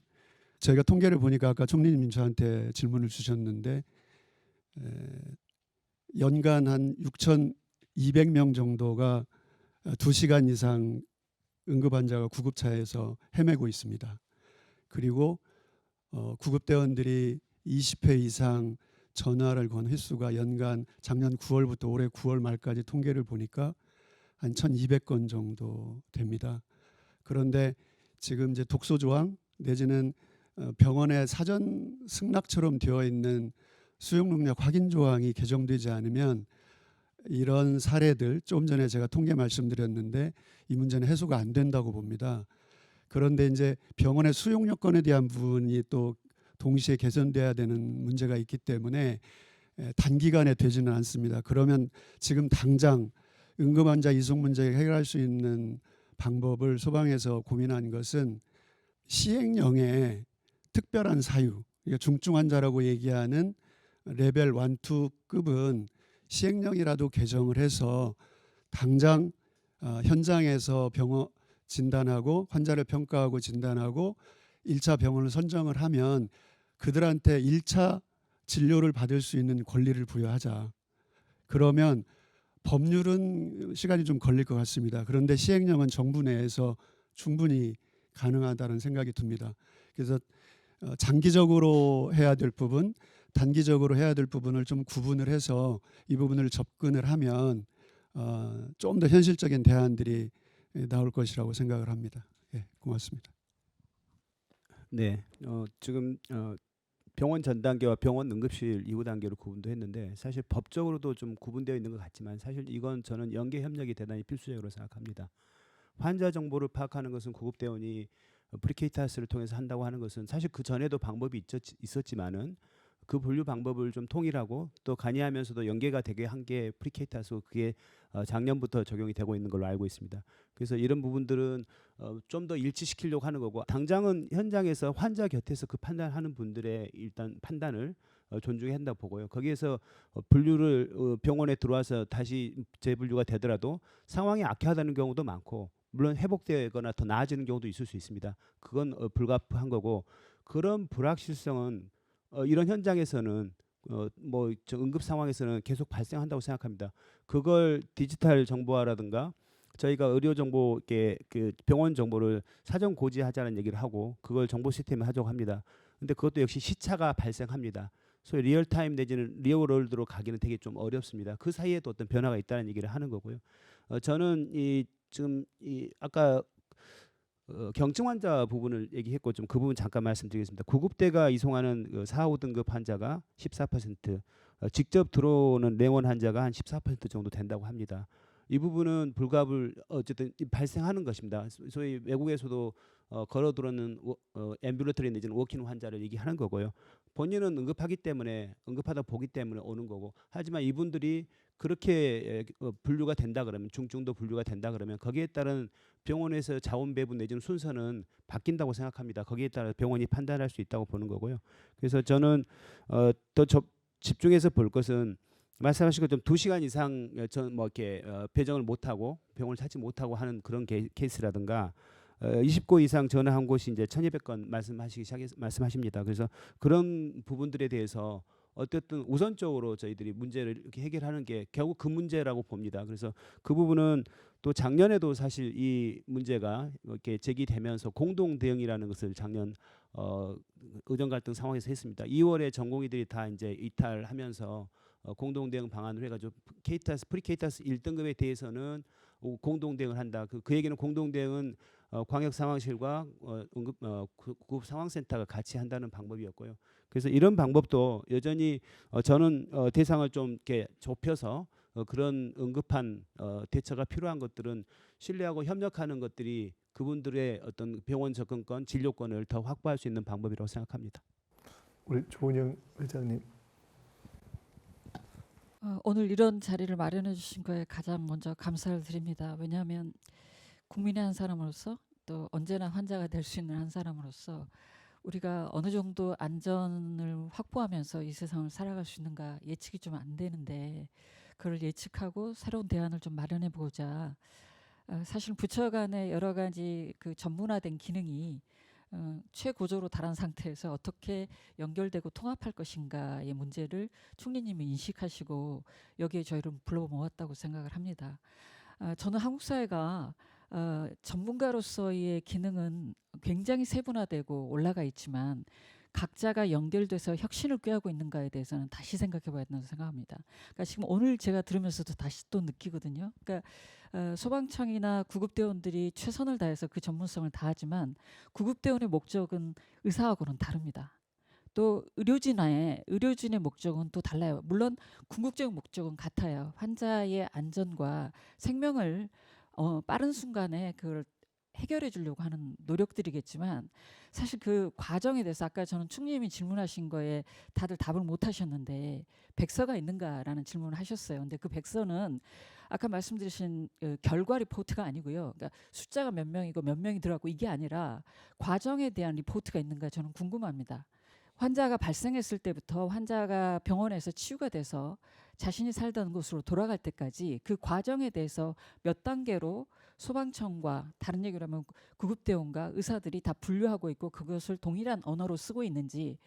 S4: 저희가 통계를 보니까 아까 총리님 저한테 질문을 주셨는데 연간 한 6,200명 정도가 2시간 이상 응급환자가 구급차에서 헤매고 있습니다. 그리고 구급대원들이 20회 이상 전화를 건 횟수가 연간 작년 9월부터 올해 9월 말까지 통계를 보니까 한 1,200건 정도 됩니다. 그런데 지금 이제 독소조항 내지는 병원의 사전 승낙처럼 되어 있는 수용 능력 확인 조항이 개정되지 않으면 이런 사례들 좀 전에 제가 통계 말씀드렸는데 이 문제는 해소가 안 된다고 봅니다. 그런데 이제 병원의 수용 여건에 대한 부분이 또 동시에 개선돼야 되는 문제가 있기 때문에 단기간에 되지는 않습니다. 그러면 지금 당장 응급환자 이송 문제를 해결할 수 있는 방법을 소방에서 고민한 것은 시행령에 특별한 사유, 그러니까 중증 환자라고 얘기하는 레벨 1, 2급은 시행령이라도 개정을 해서 당장 현장에서 병원 진단하고 환자를 평가하고 진단하고 1차 병원을 선정을 하면 그들한테 1차 진료를 받을 수 있는 권리를 부여하자. 그러면 법률은 시간이 좀 걸릴 것 같습니다. 그런데 시행령은 정부 내에서 충분히 가능하다는 생각이 듭니다. 그래서 장기적으로 해야 될 부분, 단기적으로 해야 될 부분을 좀 구분을 해서 이 부분을 접근을 하면 좀 더 현실적인 대안들이 나올 것이라고 생각을 합니다. 예, 고맙습니다.
S5: 네, 지금 병원 전 단계와 병원 응급실 이후 단계로 구분도 했는데 사실 법적으로도 좀 구분되어 있는 것 같지만 사실 이건 저는 연계 협력이 대단히 필수적으로 생각합니다. 환자 정보를 파악하는 것은 구급대원이 프리케이타스를 통해서 한다고 하는 것은 사실 그 전에도 방법이 있었지만은 그 분류 방법을 좀 통일하고 또 간이하면서도 연계가 되게 한 게 프리케이타스 그게 작년부터 적용이 되고 있는 걸로 알고 있습니다. 그래서 이런 부분들은 좀 더 일치시키려고 하는 거고 당장은 현장에서 환자 곁에서 그 판단하는 분들의 일단 판단을 존중해야 한다고 보고요. 거기에서 분류를 병원에 들어와서 다시 재분류가 되더라도 상황이 악화되는 경우도 많고 물론 회복되거나 더 나아지는 경우도 있을 수 있습니다. 그건 불가피한 거고 그런 불확실성은 이런 현장에서는 저 응급 상황에서는 계속 발생한다고 생각합니다. 그걸 디지털 정보화라든가 저희가 의료 정보 그 병원 정보를 사전 고지하자는 얘기를 하고 그걸 정보 시스템에 하자고 합니다. 근데 그것도 역시 시차가 발생합니다. 소위 리얼타임 내지는 리얼월드로 가기는 되게 좀 어렵습니다. 그 사이에도 어떤 변화가 있다는 얘기를 하는 거고요. 저는 지금 아까 경증 환자 부분을 얘기했고 좀 그 부분 잠깐 말씀드리겠습니다. 구급대가 이송하는 4, 5등급 환자가 14%, 직접 들어오는 내원 환자가 한 14% 정도 된다고 합니다. 이 부분은 불가불 어쨌든 발생하는 것입니다. 소위 외국에서도 걸어 들어오는 앰뷸러터리 내지는 워킹 환자를 얘기하는 거고요. 본인은 응급하기 때문에 응급하다 보기 때문에 오는 거고 하지만 이분들이 그렇게 분류가 된다 그러면 중증도 분류가 된다 그러면 거기에 따른 병원에서 자원 배분 내지는 순서는 바뀐다고 생각합니다. 거기에 따라 병원이 판단할 수 있다고 보는 거고요. 그래서 저는 더 집중해서 볼 것은 말씀하신 것처럼 2시간 이상 뭐 이렇게 배정을 못하고 병원을 찾지 못하고 하는 그런 케이스라든가 20곳 이상 전화한 곳이 이제 1,200건 말씀하십니다. 그래서 그런 부분들에 대해서 어쨌든 우선적으로 저희들이 문제를 이렇게 해결하는 게 결국 그 문제라고 봅니다. 그래서 그 부분은 또 작년에도 사실 이 문제가 이렇게 제기되면서 공동 대응이라는 것을 작년 의정 갈등 상황에서 했습니다. 2월에 전공의들이 다 이제 이탈하면서 공동 대응 방안을 해가지고 프리케이타스 1등급에 대해서는 공동 대응을 한다. 그 얘기는 공동 대응은 광역 상황실과 구급 상황센터가 같이 한다는 방법이었고요. 그래서 이런 방법도 여전히 저는 대상을 좀 이렇게 좁혀서 그런 응급한 대처가 필요한 것들은 신뢰하고 협력하는 것들이 그분들의 어떤 병원 접근권, 진료권을 더 확보할 수 있는 방법이라고 생각합니다.
S1: 우리 조은영 회장님.
S9: 오늘 이런 자리를 마련해 주신 거에 가장 먼저 감사를 드립니다. 왜냐하면 국민의 한 사람으로서 또 언제나 환자가 될 수 있는 한 사람으로서 우리가 어느 정도 안전을 확보하면서 이 세상을 살아갈 수 있는가 예측이 좀 안 되는데 그걸 예측하고 새로운 대안을 좀 마련해 보자. 사실 부처 간의 여러 가지 그 전문화된 기능이 최고조로 달한 상태에서 어떻게 연결되고 통합할 것인가의 문제를 총리님이 인식하시고 여기에 저희를 불러 모았다고 생각을 합니다. 저는 한국 사회가 전문가로서의 기능은 굉장히 세분화되고 올라가 있지만 각자가 연결돼서 혁신을 꾀하고 있는가에 대해서는 다시 생각해 봐야 된다고 생각합니다. 그러니까 지금 오늘 제가 들으면서도 다시 또 느끼거든요. 그러니까 소방청이나 구급대원들이 최선을 다해서 그 전문성을 다하지만 구급대원의 목적은 의사하고는 다릅니다. 또 의료진의 목적은 또 달라요. 물론 궁극적인 목적은 같아요. 환자의 안전과 생명을 빠른 순간에 그걸 해결해 주려고 하는 노력들이겠지만 사실 그 과정에 대해서 아까 저는 총리님이 질문하신 거에 다들 답을 못 하셨는데 백서가 있는가라는 질문을 하셨어요. 근데 그 백서는 아까 말씀드린 결과 리포트가 아니고요. 그러니까 숫자가 몇 명이고 몇 명이 들어가고 이게 아니라 과정에 대한 리포트가 있는가 저는 궁금합니다. 환자가 발생했을 때부터 환자가 병원에서 치유가 돼서 자신이 살던 곳으로 돌아갈 때까지 그 과정에 대해서 몇 단계로 소방청과 다른 얘기로 하면 구급대원과 의사들이 다 분류하고 있고 그것을 동일한 언어로 쓰고 있는지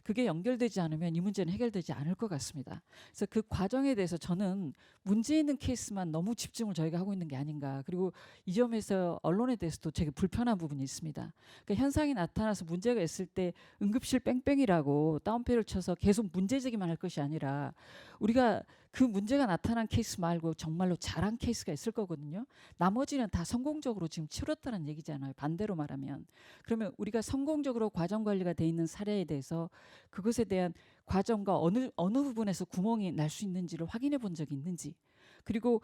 S9: 그게 연결되지 않으면 이 문제는 해결되지 않을 것 같습니다. 그래서 그 과정에 대해서 저는 문제 있는 케이스만 너무 집중을 저희가 하고 있는 게 아닌가. 그리고 이 점에서 언론에 대해서도 되게 불편한 부분이 있습니다. 그러니까 현상이 나타나서 문제가 있을 때 응급실 뺑뺑이라고 다운표를 쳐서 계속 문제제기만 할 것이 아니라 우리가 그 문제가 나타난 케이스 말고 정말로 잘한 케이스가 있을 거거든요. 나머지는 다 성공적으로 지금 치렀다는 얘기잖아요. 반대로 말하면. 그러면 우리가 성공적으로 과정 관리가 돼 있는 사례에 대해서 그것에 대한 과정과 어느 부분에서 구멍이 날 수 있는지를 확인해 본 적이 있는지 그리고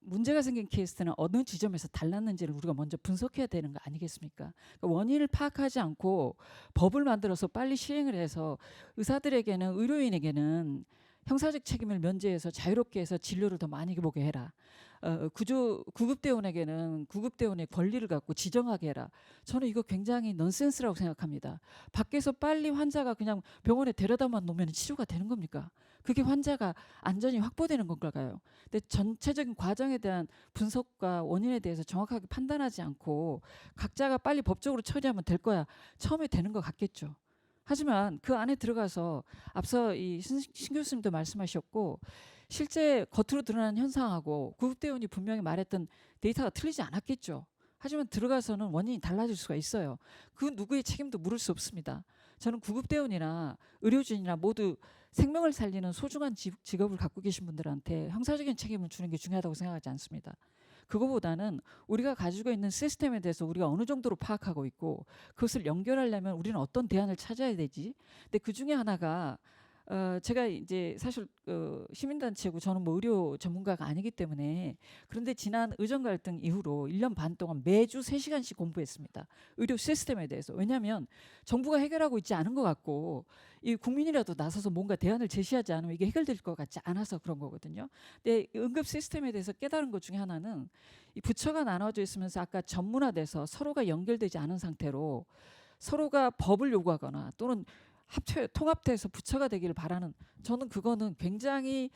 S9: 문제가 생긴 케이스는 어느 지점에서 달랐는지를 우리가 먼저 분석해야 되는 거 아니겠습니까? 그러니까 원인을 파악하지 않고 법을 만들어서 빨리 시행을 해서 의사들에게는 의료인에게는 형사적 책임을 면제해서 자유롭게 해서 진료를 더 많이 보게 해라. 구급대원에게는 구급대원의 권리를 갖고 지정하게 해라. 저는 이거 굉장히 넌센스라고 생각합니다. 밖에서 빨리 환자가 그냥 병원에 데려다만 놓으면 치료가 되는 겁니까? 그게 환자가 안전이 확보되는 건가요? 근데 전체적인 과정에 대한 분석과 원인에 대해서 정확하게 판단하지 않고 각자가 빨리 법적으로 처리하면 될 거야. 처음에 되는 것 같겠죠. 하지만 그 안에 들어가서 앞서 신 교수님도 말씀하셨고 실제 겉으로 드러난 현상하고 구급대원이 분명히 말했던 데이터가 틀리지 않았겠죠. 하지만 들어가서는 원인이 달라질 수가 있어요. 그 누구의 책임도 물을 수 없습니다. 저는 구급대원이나 의료진이나 모두 생명을 살리는 소중한 직업을 갖고 계신 분들한테 형사적인 책임을 주는 게 중요하다고 생각하지 않습니다. 그거보다는 우리가 가지고 있는 시스템에 대해서 우리가 어느 정도로 파악하고 있고 그것을 연결하려면 우리는 어떤 대안을 찾아야 되지? 근데 그 중에 하나가 제가 이제 사실 시민단체고 저는 뭐 의료 전문가가 아니기 때문에 그런데 지난 의정 갈등 이후로 1년 반 동안 매주 3시간씩 공부했습니다. 의료 시스템에 대해서. 왜냐하면 정부가 해결하고 있지 않은 것 같고 이 국민이라도 나서서 뭔가 대안을 제시하지 않으면 이게 해결될 것 같지 않아서 그런 거거든요. 근데 응급 시스템에 대해서 깨달은 것 중에 하나는 이 부처가 나눠져 있으면서 아까 전문화돼서 서로가 연결되지 않은 상태로 서로가 법을 요구하거나 또는 통합돼서 부처가 되기를 바라는 저는 그거는 굉장히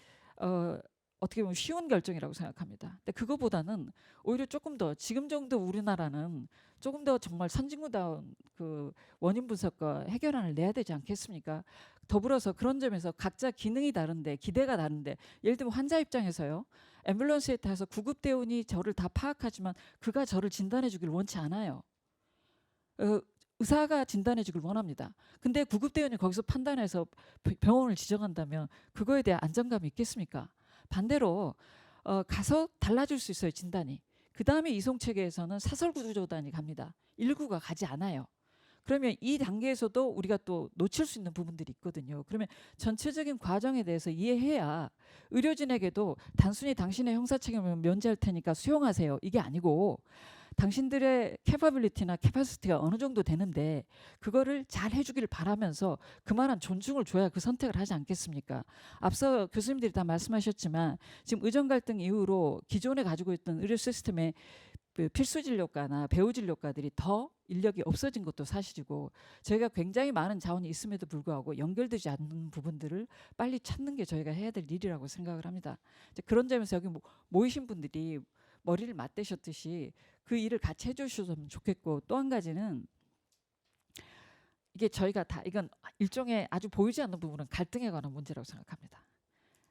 S9: 어떻게 보면 쉬운 결정이라고 생각합니다. 근데 그거보다는 오히려 조금 더 지금 정도 우리나라는 조금 더 정말 선진국다운 그 원인 분석과 해결안을 내야 되지 않겠습니까? 더불어서 그런 점에서 각자 기능이 다른데 기대가 다른데 예를 들면 환자 입장에서요. 앰뷸런스에 타서 구급대원이 저를 다 파악하지만 그가 저를 진단해 주길 원치 않아요. 의사가 진단해 주길 원합니다. 근데 구급대원이 거기서 판단해서 병원을 지정한다면 그거에 대한 안정감이 있겠습니까? 반대로 가서 달라질 수 있어요. 진단이. 그 다음에 이송체계에서는 사설구조단이 갑니다. 119가 가지 않아요. 그러면 이 단계에서도 우리가 또 놓칠 수 있는 부분들이 있거든요. 그러면 전체적인 과정에 대해서 이해해야 의료진에게도 단순히 당신의 형사책임을 면제할 테니까 수용하세요. 이게 아니고 당신들의 캐파빌리티나 캐파시티가 어느 정도 되는데 그거를 잘 해주길 바라면서 그만한 존중을 줘야 그 선택을 하지 않겠습니까? 앞서 교수님들이 다 말씀하셨지만 지금 의정 갈등 이후로 기존에 가지고 있던 의료 시스템의 필수 진료과나 배우 진료과들이 더 인력이 없어진 것도 사실이고 저희가 굉장히 많은 자원이 있음에도 불구하고 연결되지 않는 부분들을 빨리 찾는 게 저희가 해야 될 일이라고 생각을 합니다. 그런 점에서 여기 모이신 분들이 머리를 맞대셨듯이 그 일을 같이 해주셨으면 좋겠고 또 한 가지는 이게 저희가 다 이건 일종의 아주 보이지 않는 부분은 갈등에 관한 문제라고 생각합니다.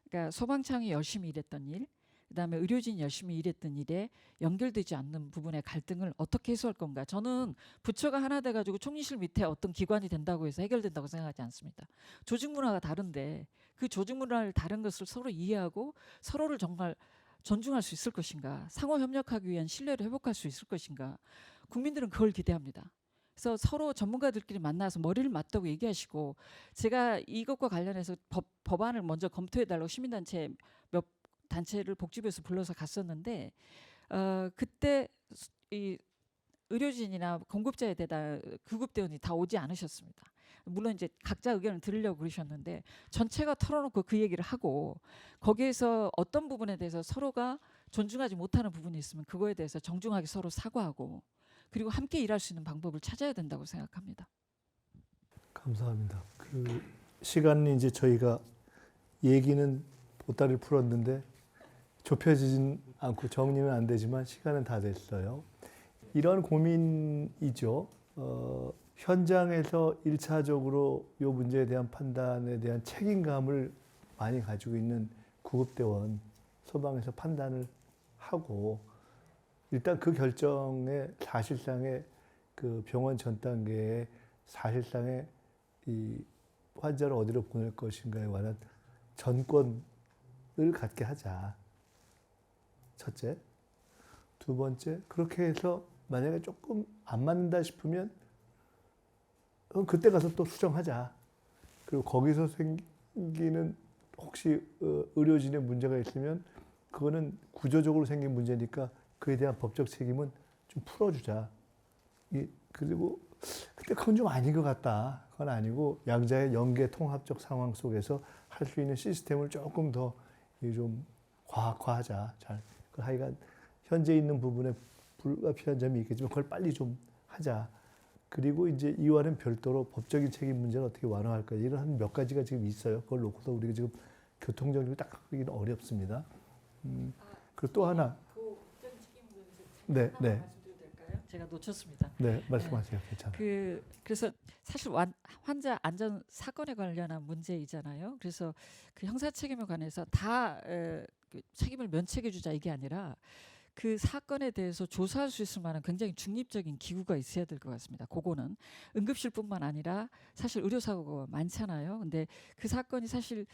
S9: 그러니까 소방청이 열심히 일했던 일, 그다음에 의료진이 열심히 일했던 일에 연결되지 않는 부분의 갈등을 어떻게 해소할 건가. 저는 부처가 하나 돼가지고 총리실 밑에 어떤 기관이 된다고 해서 해결된다고 생각하지 않습니다. 조직 문화가 다른데 그 조직 문화를 다른 것을 서로 이해하고 서로를 정말 존중할 수 있을 것인가, 상호 협력하기 위한 신뢰를 회복할 수 있을 것인가, 국민들은 그걸 기대합니다. 그래서 서로 전문가들끼리 만나서 머리를 맞대고 얘기하시고 제가 이것과 관련해서 법안을 먼저 검토해달라고 시민단체 몇 단체를 복지부에서 불러서 갔었는데 그때 이 의료진이나 공급자에 대다 구급대원이 다 오지 않으셨습니다. 물론 이제 각자 의견을 들으려고 그러셨는데 전체가 털어놓고 그 얘기를 하고 거기에서 어떤 부분에 대해서 서로가 존중하지 못하는 부분이 있으면 그거에 대해서 정중하게 서로 사과하고 그리고 함께 일할 수 있는 방법을 찾아야 된다고 생각합니다.
S1: 감사합니다. 그 시간이 이제 저희가 얘기는 보따리를 풀었는데 좁혀지진 않고 정리는 안 되지만 시간은 다 됐어요. 이런 고민이죠. 현장에서 1차적으로 이 문제에 대한 판단에 대한 책임감을 많이 가지고 있는 구급대원, 소방에서 판단을 하고 일단 그 결정에 사실상의 그 병원 전 단계에 사실상의 이 환자를 어디로 보낼 것인가에 관한 전권을 갖게 하자. 첫째. 두 번째, 그렇게 해서 만약에 조금 안 맞는다 싶으면 그때 가서 또 수정하자. 그리고 거기서 생기는 혹시 의료진의 문제가 있으면 그거는 구조적으로 생긴 문제니까 그에 대한 법적 책임은 좀 풀어주자. 그리고 근데 그건 좀 아닌 것 같다. 그건 아니고 양자의 연계 통합적 상황 속에서 할 수 있는 시스템을 조금 더 좀 과학화하자. 잘. 하여간 현재 있는 부분에 불가피한 점이 있겠지만 그걸 빨리 좀 하자. 그리고 이제 이와는 별도로 법적인 책임 문제를 어떻게 완화할까 이런 한 몇 가지가 지금 있어요. 그걸 놓고서 우리가 지금 교통정리를 딱 하기는 어렵습니다. 그리고 또 하나.
S9: 그 법적인 책임 부분에서
S1: 네,
S9: 하나
S1: 네.
S9: 말씀드려도 될까요? 제가 놓쳤습니다.
S1: 네, 말씀하세요. 괜찮아요.
S9: 그래서 사실 환자 안전 사건에 관련한 문제이잖아요. 그래서 그 형사 책임에 관해서 다 그 책임을 면책해 주자 이게 아니라 그 사건에 대해서 조사할 수 있을 만한 굉장히 중립적인 기구가 있어야 될 것 같습니다. 그거는 응급실뿐만 아니라 사실 의료사고가 많잖아요. 근데 그 사건이 사실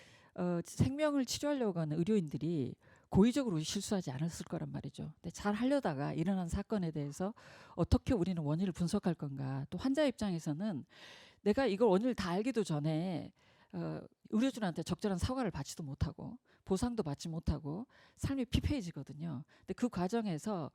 S9: 생명을 치료하려고 하는 의료인들이 고의적으로 실수하지 않았을 거란 말이죠. 근데 잘 하려다가 일어난 사건에 대해서 어떻게 우리는 원인을 분석할 건가. 또 환자 입장에서는 내가 이걸 원인을 다 알기도 전에 의료진한테 적절한 사과를 받지도 못하고 보상도 받지 못하고 삶이 피폐해지거든요. 근데 그 과정에서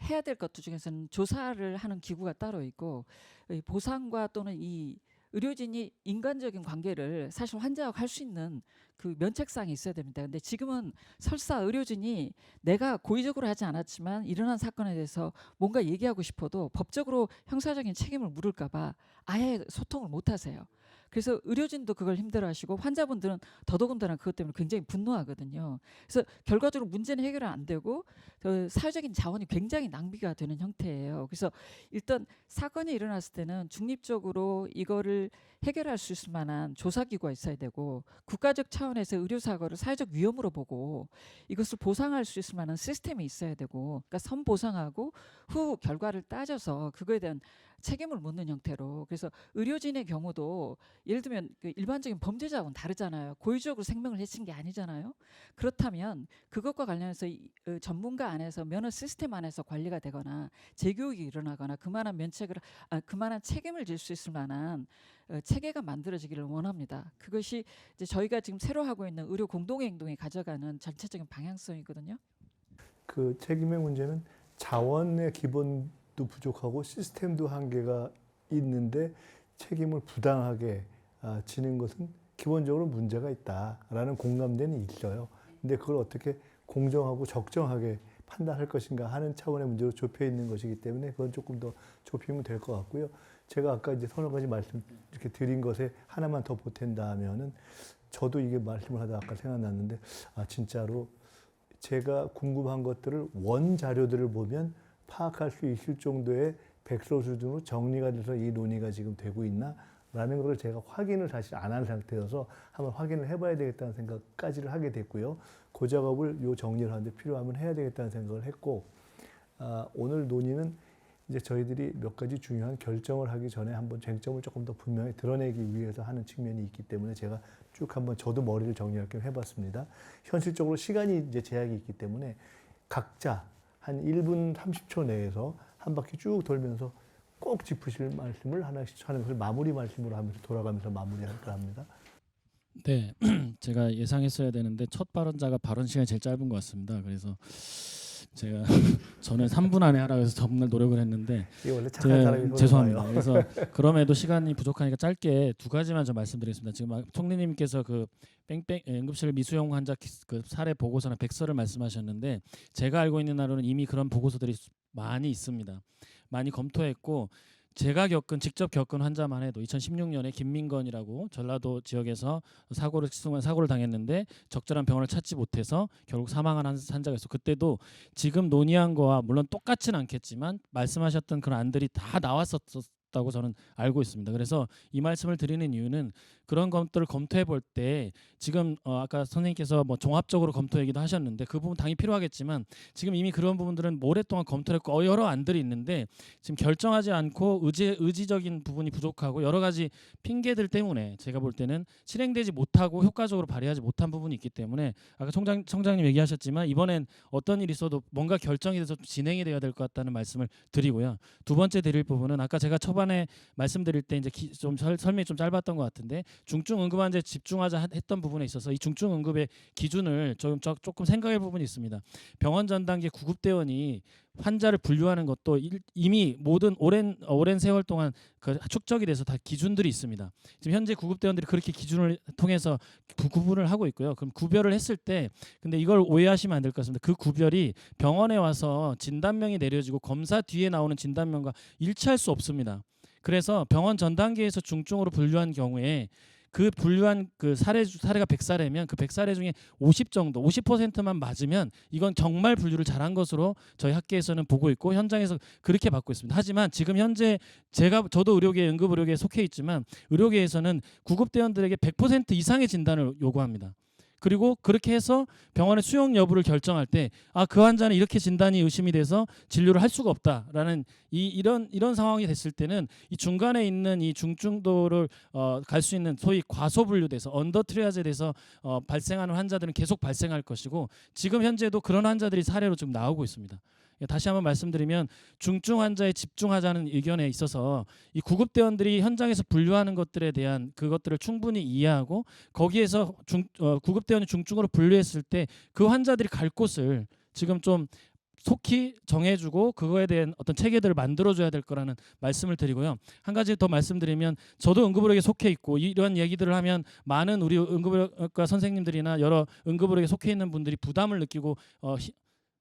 S9: 해야 될 것들 중에서는 조사를 하는 기구가 따로 있고 이 보상과 또는 이 의료진이 인간적인 관계를 사실 환자와 할 수 있는 그 면책상이 있어야 됩니다. 근데 지금은 설사 의료진이 내가 고의적으로 하지 않았지만 일어난 사건에 대해서 뭔가 얘기하고 싶어도 법적으로 형사적인 책임을 물을까 봐 아예 소통을 못 하세요. 그래서 의료진도 그걸 힘들어하시고 환자분들은 더더군다나 그것 때문에 굉장히 분노하거든요. 그래서 결과적으로 문제는 해결은 안 되고 사회적인 자원이 굉장히 낭비가 되는 형태예요. 그래서 일단 사건이 일어났을 때는 중립적으로 이거를 해결할 수 있을 만한 조사기구가 있어야 되고 국가적 차원에서 의료사고를 사회적 위험으로 보고 이것을 보상할 수 있을 만한 시스템이 있어야 되고 그러니까 선보상하고 후 결과를 따져서 그거에 대한 책임을 묻는 형태로 그래서 의료진의 경우도 예를 들면 그 일반적인 범죄자하고는 다르잖아요. 고의적으로 생명을 해친 게 아니잖아요. 그렇다면 그것과 관련해서 전문가 안에서 면허 시스템 안에서 관리가 되거나 재교육이 일어나거나 그만한 그만한 책임을 질 수 있을 만한 체계가 만들어지기를 원합니다. 그것이 이제 저희가 지금 새로 하고 있는 의료 공동행동이 가져가는 전체적인 방향성이거든요.
S1: 그 책임의 문제는 자원의 기본도 부족하고 시스템도 한계가 있는데 책임을 부당하게 지는 것은 기본적으로 문제가 있다라는 공감대는 있어요. 근데 그걸 어떻게 공정하고 적정하게 판단할 것인가 하는 차원의 문제로 좁혀 있는 것이기 때문에 그건 조금 더 좁히면 될 것 같고요. 제가 아까 이제 서너 가지 말씀 이렇게 드린 것에 하나만 더 보탠다 하면은 저도 이게 말씀을 하다 아까 생각났는데 진짜로 제가 궁금한 것들을 원 자료들을 보면 파악할 수 있을 정도의 백서 수준으로 정리가 돼서 이 논의가 지금 되고 있나라는 것을 제가 확인을 사실 안 한 상태여서 한번 확인을 해봐야 되겠다는 생각까지를 하게 됐고요. 그 작업을 요 정리를 하는데 필요하면 해야 되겠다는 생각을 했고 오늘 논의는 이제 저희들이 몇 가지 중요한 결정을 하기 전에 한번 쟁점을 조금 더 분명히 드러내기 위해서 하는 측면이 있기 때문에 제가 쭉 한번 저도 머리를 정리할 겸 해봤습니다. 현실적으로 시간이 이제 제약이 있기 때문에 각자 한 1분 30초 내에서 한 바퀴 쭉 돌면서 꼭 짚으실 말씀을 하나씩 하는 것을 마무리 말씀으로 하면서 돌아가면서 마무리할까 합니다.
S2: 네, 제가 예상했어야 되는데 첫 발언자가 발언 시간이 제일 짧은 것 같습니다. 그래서 제가 저는 3분 안에 하라고 해서 정말 노력을 했는데
S1: 이게 원래 착한 사람이
S2: 죄송합니다. 그래서 그럼에도 시간이 부족하니까 짧게 두 가지만 좀 말씀드리겠습니다. 지금 총리님께서 그 응급실 미수용 환자 그 사례 보고서나 백서를 말씀하셨는데 제가 알고 있는 나로는 이미 그런 보고서들이 많이 있습니다. 많이 검토했고 제가 직접 겪은 환자만 해도 2016년에 김민건이라고 전라도 지역에서 사고를 당했는데 적절한 병원을 찾지 못해서 결국 사망한 환자가 있어. 그때도 지금 논의한 거와 물론 똑같진 않겠지만 말씀하셨던 그런 안들이 다 나왔었다고 저는 알고 있습니다. 그래서 이 말씀을 드리는 이유는 그런 것들을 검토해 볼 때 지금 아까 선생님께서 뭐 종합적으로 검토 얘기도 하셨는데 그 부분 당연히 필요하겠지만 지금 이미 그런 부분들은 오랫동안 검토를 했고 여러 안들이 있는데 지금 결정하지 않고 의지적인 부분이 부족하고 여러 가지 핑계들 때문에 제가 볼 때는 실행되지 못하고 효과적으로 발휘하지 못한 부분이 있기 때문에 아까 청장님 얘기하셨지만 이번엔 어떤 일이 있어도 뭔가 결정이 돼서 진행이 돼야 될 것 같다는 말씀을 드리고요. 두 번째 드릴 부분은 아까 제가 초반에 말씀드릴 때 이제 좀 설명이 좀 짧았던 것 같은데 중증 응급 환자에 집중하자 했던 부분에 있어서 이 중증 응급의 기준을 조금 생각할 부분이 있습니다. 병원 전 단계 구급대원이 환자를 분류하는 것도 이미 모든 오랜 세월 동안 그 축적이 돼서 다 기준들이 있습니다. 지금 현재 구급대원들이 그렇게 기준을 통해서 구분을 하고 있고요. 그럼 구별을 했을 때 근데 이걸 오해하시면 안 될 것 같습니다. 그 구별이 병원에 와서 진단명이 내려지고 검사 뒤에 나오는 진단명과 일치할 수 없습니다. 그래서 병원 전 단계에서 중증으로 분류한 경우에 그 분류한 그 사례가 100사례면 그 100사례 중에 50 정도, 50%만 맞으면 이건 정말 분류를 잘한 것으로 저희 학계에서는 보고 있고 현장에서 그렇게 받고 있습니다. 하지만 지금 현재 저도 의료계, 응급의료계에 속해 있지만 의료계에서는 구급대원들에게 100% 이상의 진단을 요구합니다. 그리고 그렇게 해서 병원의 수용 여부를 결정할 때 그 환자는 이렇게 진단이 의심이 돼서 진료를 할 수가 없다라는 이런 상황이 됐을 때는 이 중간에 있는 이 중증도를 갈 수 있는 소위 과소분류돼서 언더 트리아지에 대해서 발생하는 환자들은 계속 발생할 것이고 지금 현재도 그런 환자들이 사례로 지금 나오고 있습니다. 다시 한번 말씀드리면 중증 환자에 집중하자는 의견에 있어서 이 구급대원들이 현장에서 분류하는 것들에 대한 그것들을 충분히 이해하고 거기에서 구급대원이 중증으로 분류했을 때 그 환자들이 갈 곳을 지금 좀 속히 정해주고 그거에 대한 어떤 체계들을 만들어줘야 될 거라는 말씀을 드리고요. 한 가지 더 말씀드리면 저도 응급의료계에 속해 있고 이러한 얘기들을 하면 많은 우리 응급의료과 선생님들이나 여러 응급의료계에 속해 있는 분들이 부담을 느끼고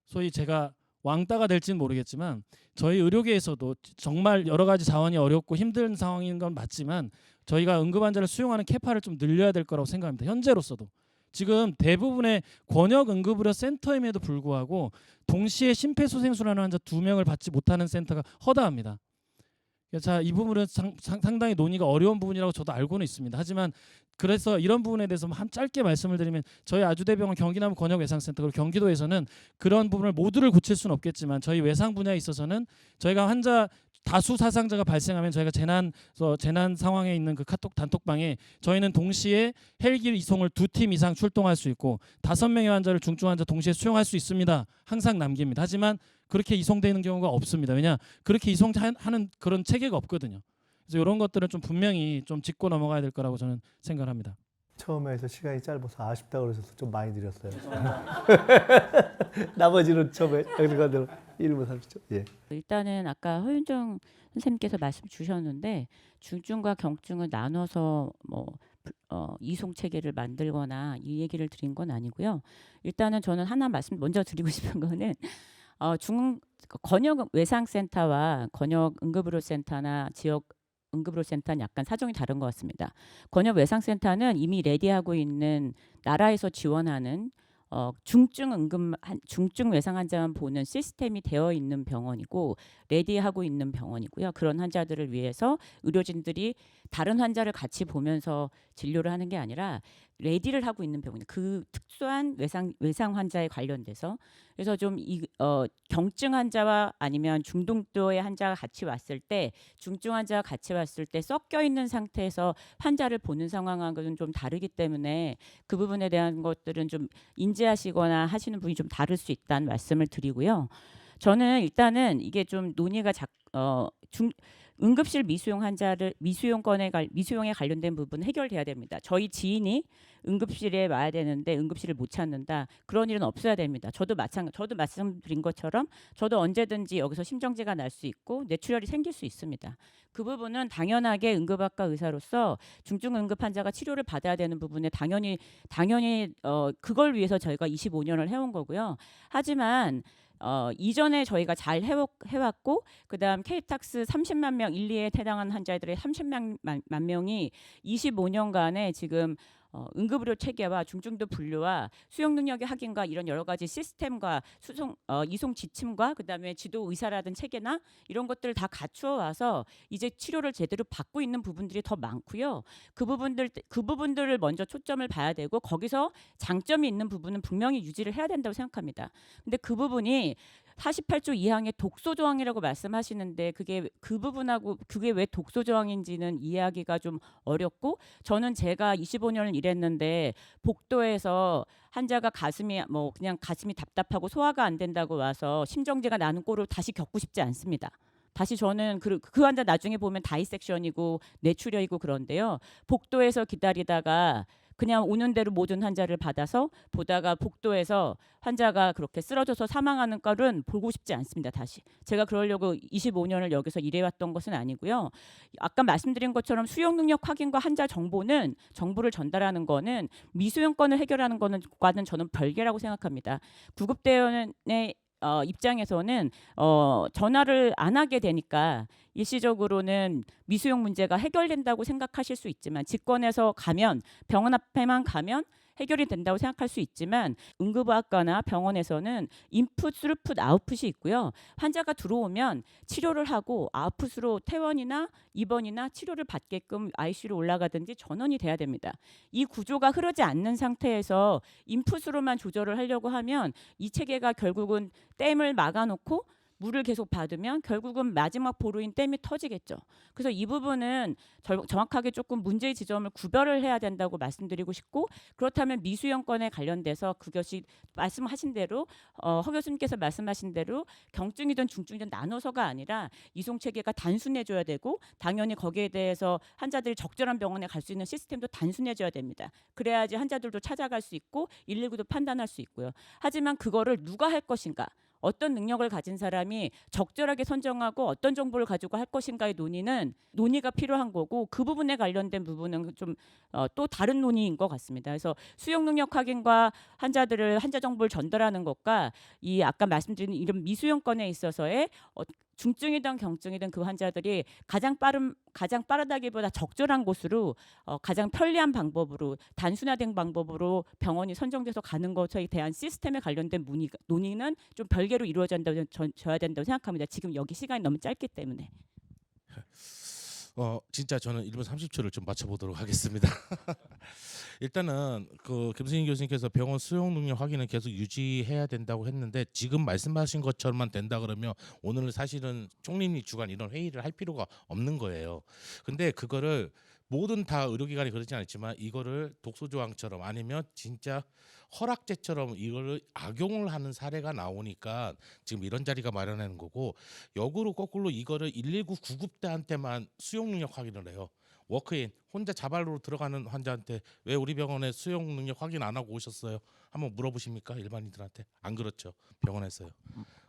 S2: 소위 제가 왕따가 될지는 모르겠지만 저희 의료계에서도 정말 여러 가지 자원이 어렵고 힘든 상황인 건 맞지만 저희가 응급 환자를 수용하는 캐파를 좀 늘려야 될 거라고 생각합니다. 현재로서도. 지금 대부분의 권역 응급의료 센터임에도 불구하고 동시에 심폐소생술하는 환자 2명을 받지 못하는 센터가 허다합니다. 자, 이 부분은 상당히 논의가 어려운 부분이라고 저도 알고는 있습니다. 하지만 그래서 이런 부분에 대해서 한 짧게 말씀을 드리면 저희 아주대병원 경기남부 권역외상센터 그리고 경기도에서는 그런 부분을 모두를 고칠 수는 없겠지만 저희 외상 분야에 있어서는 저희가 환자 다수 사상자가 발생하면 저희가 재난 상황에 있는 그 카톡 단톡방에 저희는 동시에 헬기 이송을 2팀 이상 출동할 수 있고 5명의 환자를 중증 환자 동시에 수용할 수 있습니다. 항상 남깁니다. 하지만 그렇게 이송되는 경우가 없습니다. 왜냐? 그렇게 이송하는 그런 체계가 없거든요. 그래서 이런 것들은 좀 분명히 좀 짚고 넘어가야 될 거라고 저는 생각합니다.
S1: 처음에 해서 시간이 짧아서 아쉽다고 그래서 좀 많이 드렸어요. 나머지는 처음에 여기가대로 1분 30초. 예.
S3: 일단은 아까 허윤정 선생님께서 말씀 주셨는데 중증과 경증을 나눠서 이송 체계를 만들거나 이 얘기를 드린 건 아니고요. 일단은 저는 하나 말씀 먼저 드리고 싶은 거는 권역 외상센터와 권역 응급의료센터나 지역 응급의료센터는 약간 사정이 다른 것 같습니다. 권역 외상센터는 이미 레디하고 있는 나라에서 지원하는 중증 외상 환자만 보는 시스템이 되어 있는 병원이고 레디하고 있는 병원이고요. 그런 환자들을 위해서 의료진들이 다른 환자를 같이 보면서 진료를 하는 게 아니라 레디를 하고 있는 병원이 그 특수한 외상 환자에 관련돼서 그래서 좀 경증 환자와 아니면 중등도의 환자가 같이 왔을 때 중증 환자가 같이 왔을 때 섞여 있는 상태에서 환자를 보는 상황하고는 좀 다르기 때문에 그 부분에 대한 것들은 좀 인지하시거나 하시는 분이 좀 다를 수 있다는 말씀을 드리고요. 저는 일단은 이게 좀 논의가 응급실 미수용에 관련된 부분은 해결돼야 됩니다. 저희 지인이 응급실에 와야 되는데 응급실을 못 찾는다. 그런 일은 없어야 됩니다. 저도 말씀드린 것처럼 저도 언제든지 여기서 심정지가 날 수 있고 뇌출혈이 생길 수 있습니다. 그 부분은 당연하게 응급학과 의사로서 중증 응급 환자가 치료를 받아야 되는 부분에 당연히 그걸 위해서 저희가 25년을 해온 거고요. 하지만 이전에 저희가 잘 해왔고 그다음 K탁스 30만 명 1, 2에 해당하는 환자들의 30만 명이 25년간에 지금 응급의료 체계와 중증도 분류와 수용 능력의 확인과 이런 여러 가지 시스템과 이송 지침과 그다음에 지도 의사라든 체계나 이런 것들을 다 갖추어 와서 이제 치료를 제대로 받고 있는 부분들이 더 많고요. 그 부분들을 먼저 초점을 봐야 되고 거기서 장점이 있는 부분은 분명히 유지를 해야 된다고 생각합니다. 근데 그 부분이 48조 2항의 독소 조항이라고 말씀하시는데 그 부분하고 그게 왜 독소 조항인지는 이해하기가 좀 어렵고 저는 제가 25년을 일했는데 복도에서 환자가 그냥 가슴이 답답하고 소화가 안 된다고 와서 심정지가 나는 꼴을 다시 겪고 싶지 않습니다. 다시 저는 그 환자 나중에 보면 다이섹션이고 뇌출혈이고 그런데요. 복도에서 기다리다가 그냥 오는 대로 모든 환자를 받아서 보다가 복도에서 환자가 그렇게 쓰러져서 사망하는 거는 보고 싶지 않습니다. 다시. 제가 그러려고 25년을 여기서 일해왔던 것은 아니고요. 아까 말씀드린 것처럼 수용 능력 확인과 환자 정보를 전달하는 거는 미수용권을 해결하는 거는과는 저는 별개라고 생각합니다. 구급대원의 입장에서는 전화를 안 하게 되니까 일시적으로는 미수용 문제가 해결된다고 생각하실 수 있지만 직권에서 가면 병원 앞에만 가면 해결이 된다고 생각할 수 있지만 응급의학과나 병원에서는 인풋, 스루풋, 아웃풋이 있고요. 환자가 들어오면 치료를 하고 아웃풋으로 퇴원이나 입원이나 치료를 받게끔 ICU로 올라가든지 전원이 돼야 됩니다. 이 구조가 흐르지 않는 상태에서 인풋으로만 조절을 하려고 하면 이 체계가 결국은 댐을 막아놓고 물을 계속 받으면 결국은 마지막 보루인 댐이 터지겠죠. 그래서 이 부분은 정확하게 조금 문제의 지점을 구별을 해야 된다고 말씀드리고 싶고 그렇다면 미수용권에 관련돼서 그것이 말씀하신 대로 허 교수님께서 말씀하신 대로 경증이든 중증이든 나눠서가 아니라 이송 체계가 단순해져야 되고 당연히 거기에 대해서 환자들이 적절한 병원에 갈 수 있는 시스템도 단순해져야 됩니다. 그래야지 환자들도 찾아갈 수 있고 119도 판단할 수 있고요. 하지만 그거를 누가 할 것인가? 어떤 능력을 가진 사람이 적절하게 선정하고 어떤 정보를 가지고 할 것인가의 논의가 필요한 거고 그 부분에 관련된 부분은 좀 또 다른 논의인 것 같습니다. 그래서 수용 능력 확인과 환자 정보를 전달하는 것과 이 아까 말씀드린 이런 미수용권에 있어서의 중증이든 경증이든 그 환자들이 가장 빠르다기보다 적절한 곳으로 가장 편리한 방법으로 단순화된 방법으로 병원이 선정돼서 가는 것에 대한 시스템에 관련된 논의는 좀 별개로 이루어져야 된다고 생각합니다. 지금 여기 시간이 너무 짧기 때문에.
S6: 진짜 저는 1분 30초를 좀 맞춰보도록 하겠습니다. 일단은 그 김승인 교수님께서 병원 수용 능력 확인은 계속 유지해야 된다고 했는데 지금 말씀하신 것처럼만 된다 그러면 오늘 사실은 총리님 주관 이런 회의를 할 필요가 없는 거예요. 근데 그거를 모든 다 의료기관이 그러진 않지만 이거를 독소조항처럼 아니면 진짜 허락제처럼 이거를 악용을 하는 사례가 나오니까 지금 이런 자리가 마련하는 거고 역으로 거꾸로 이거를 119 구급대한테만 수용 능력 확인을 해요. 워크인 혼자 자발로 들어가는 환자한테 왜 우리 병원에 수용 능력 확인 안 하고 오셨어요? 한번 물어보십니까? 일반인들한테 안 그렇죠. 병원에서요.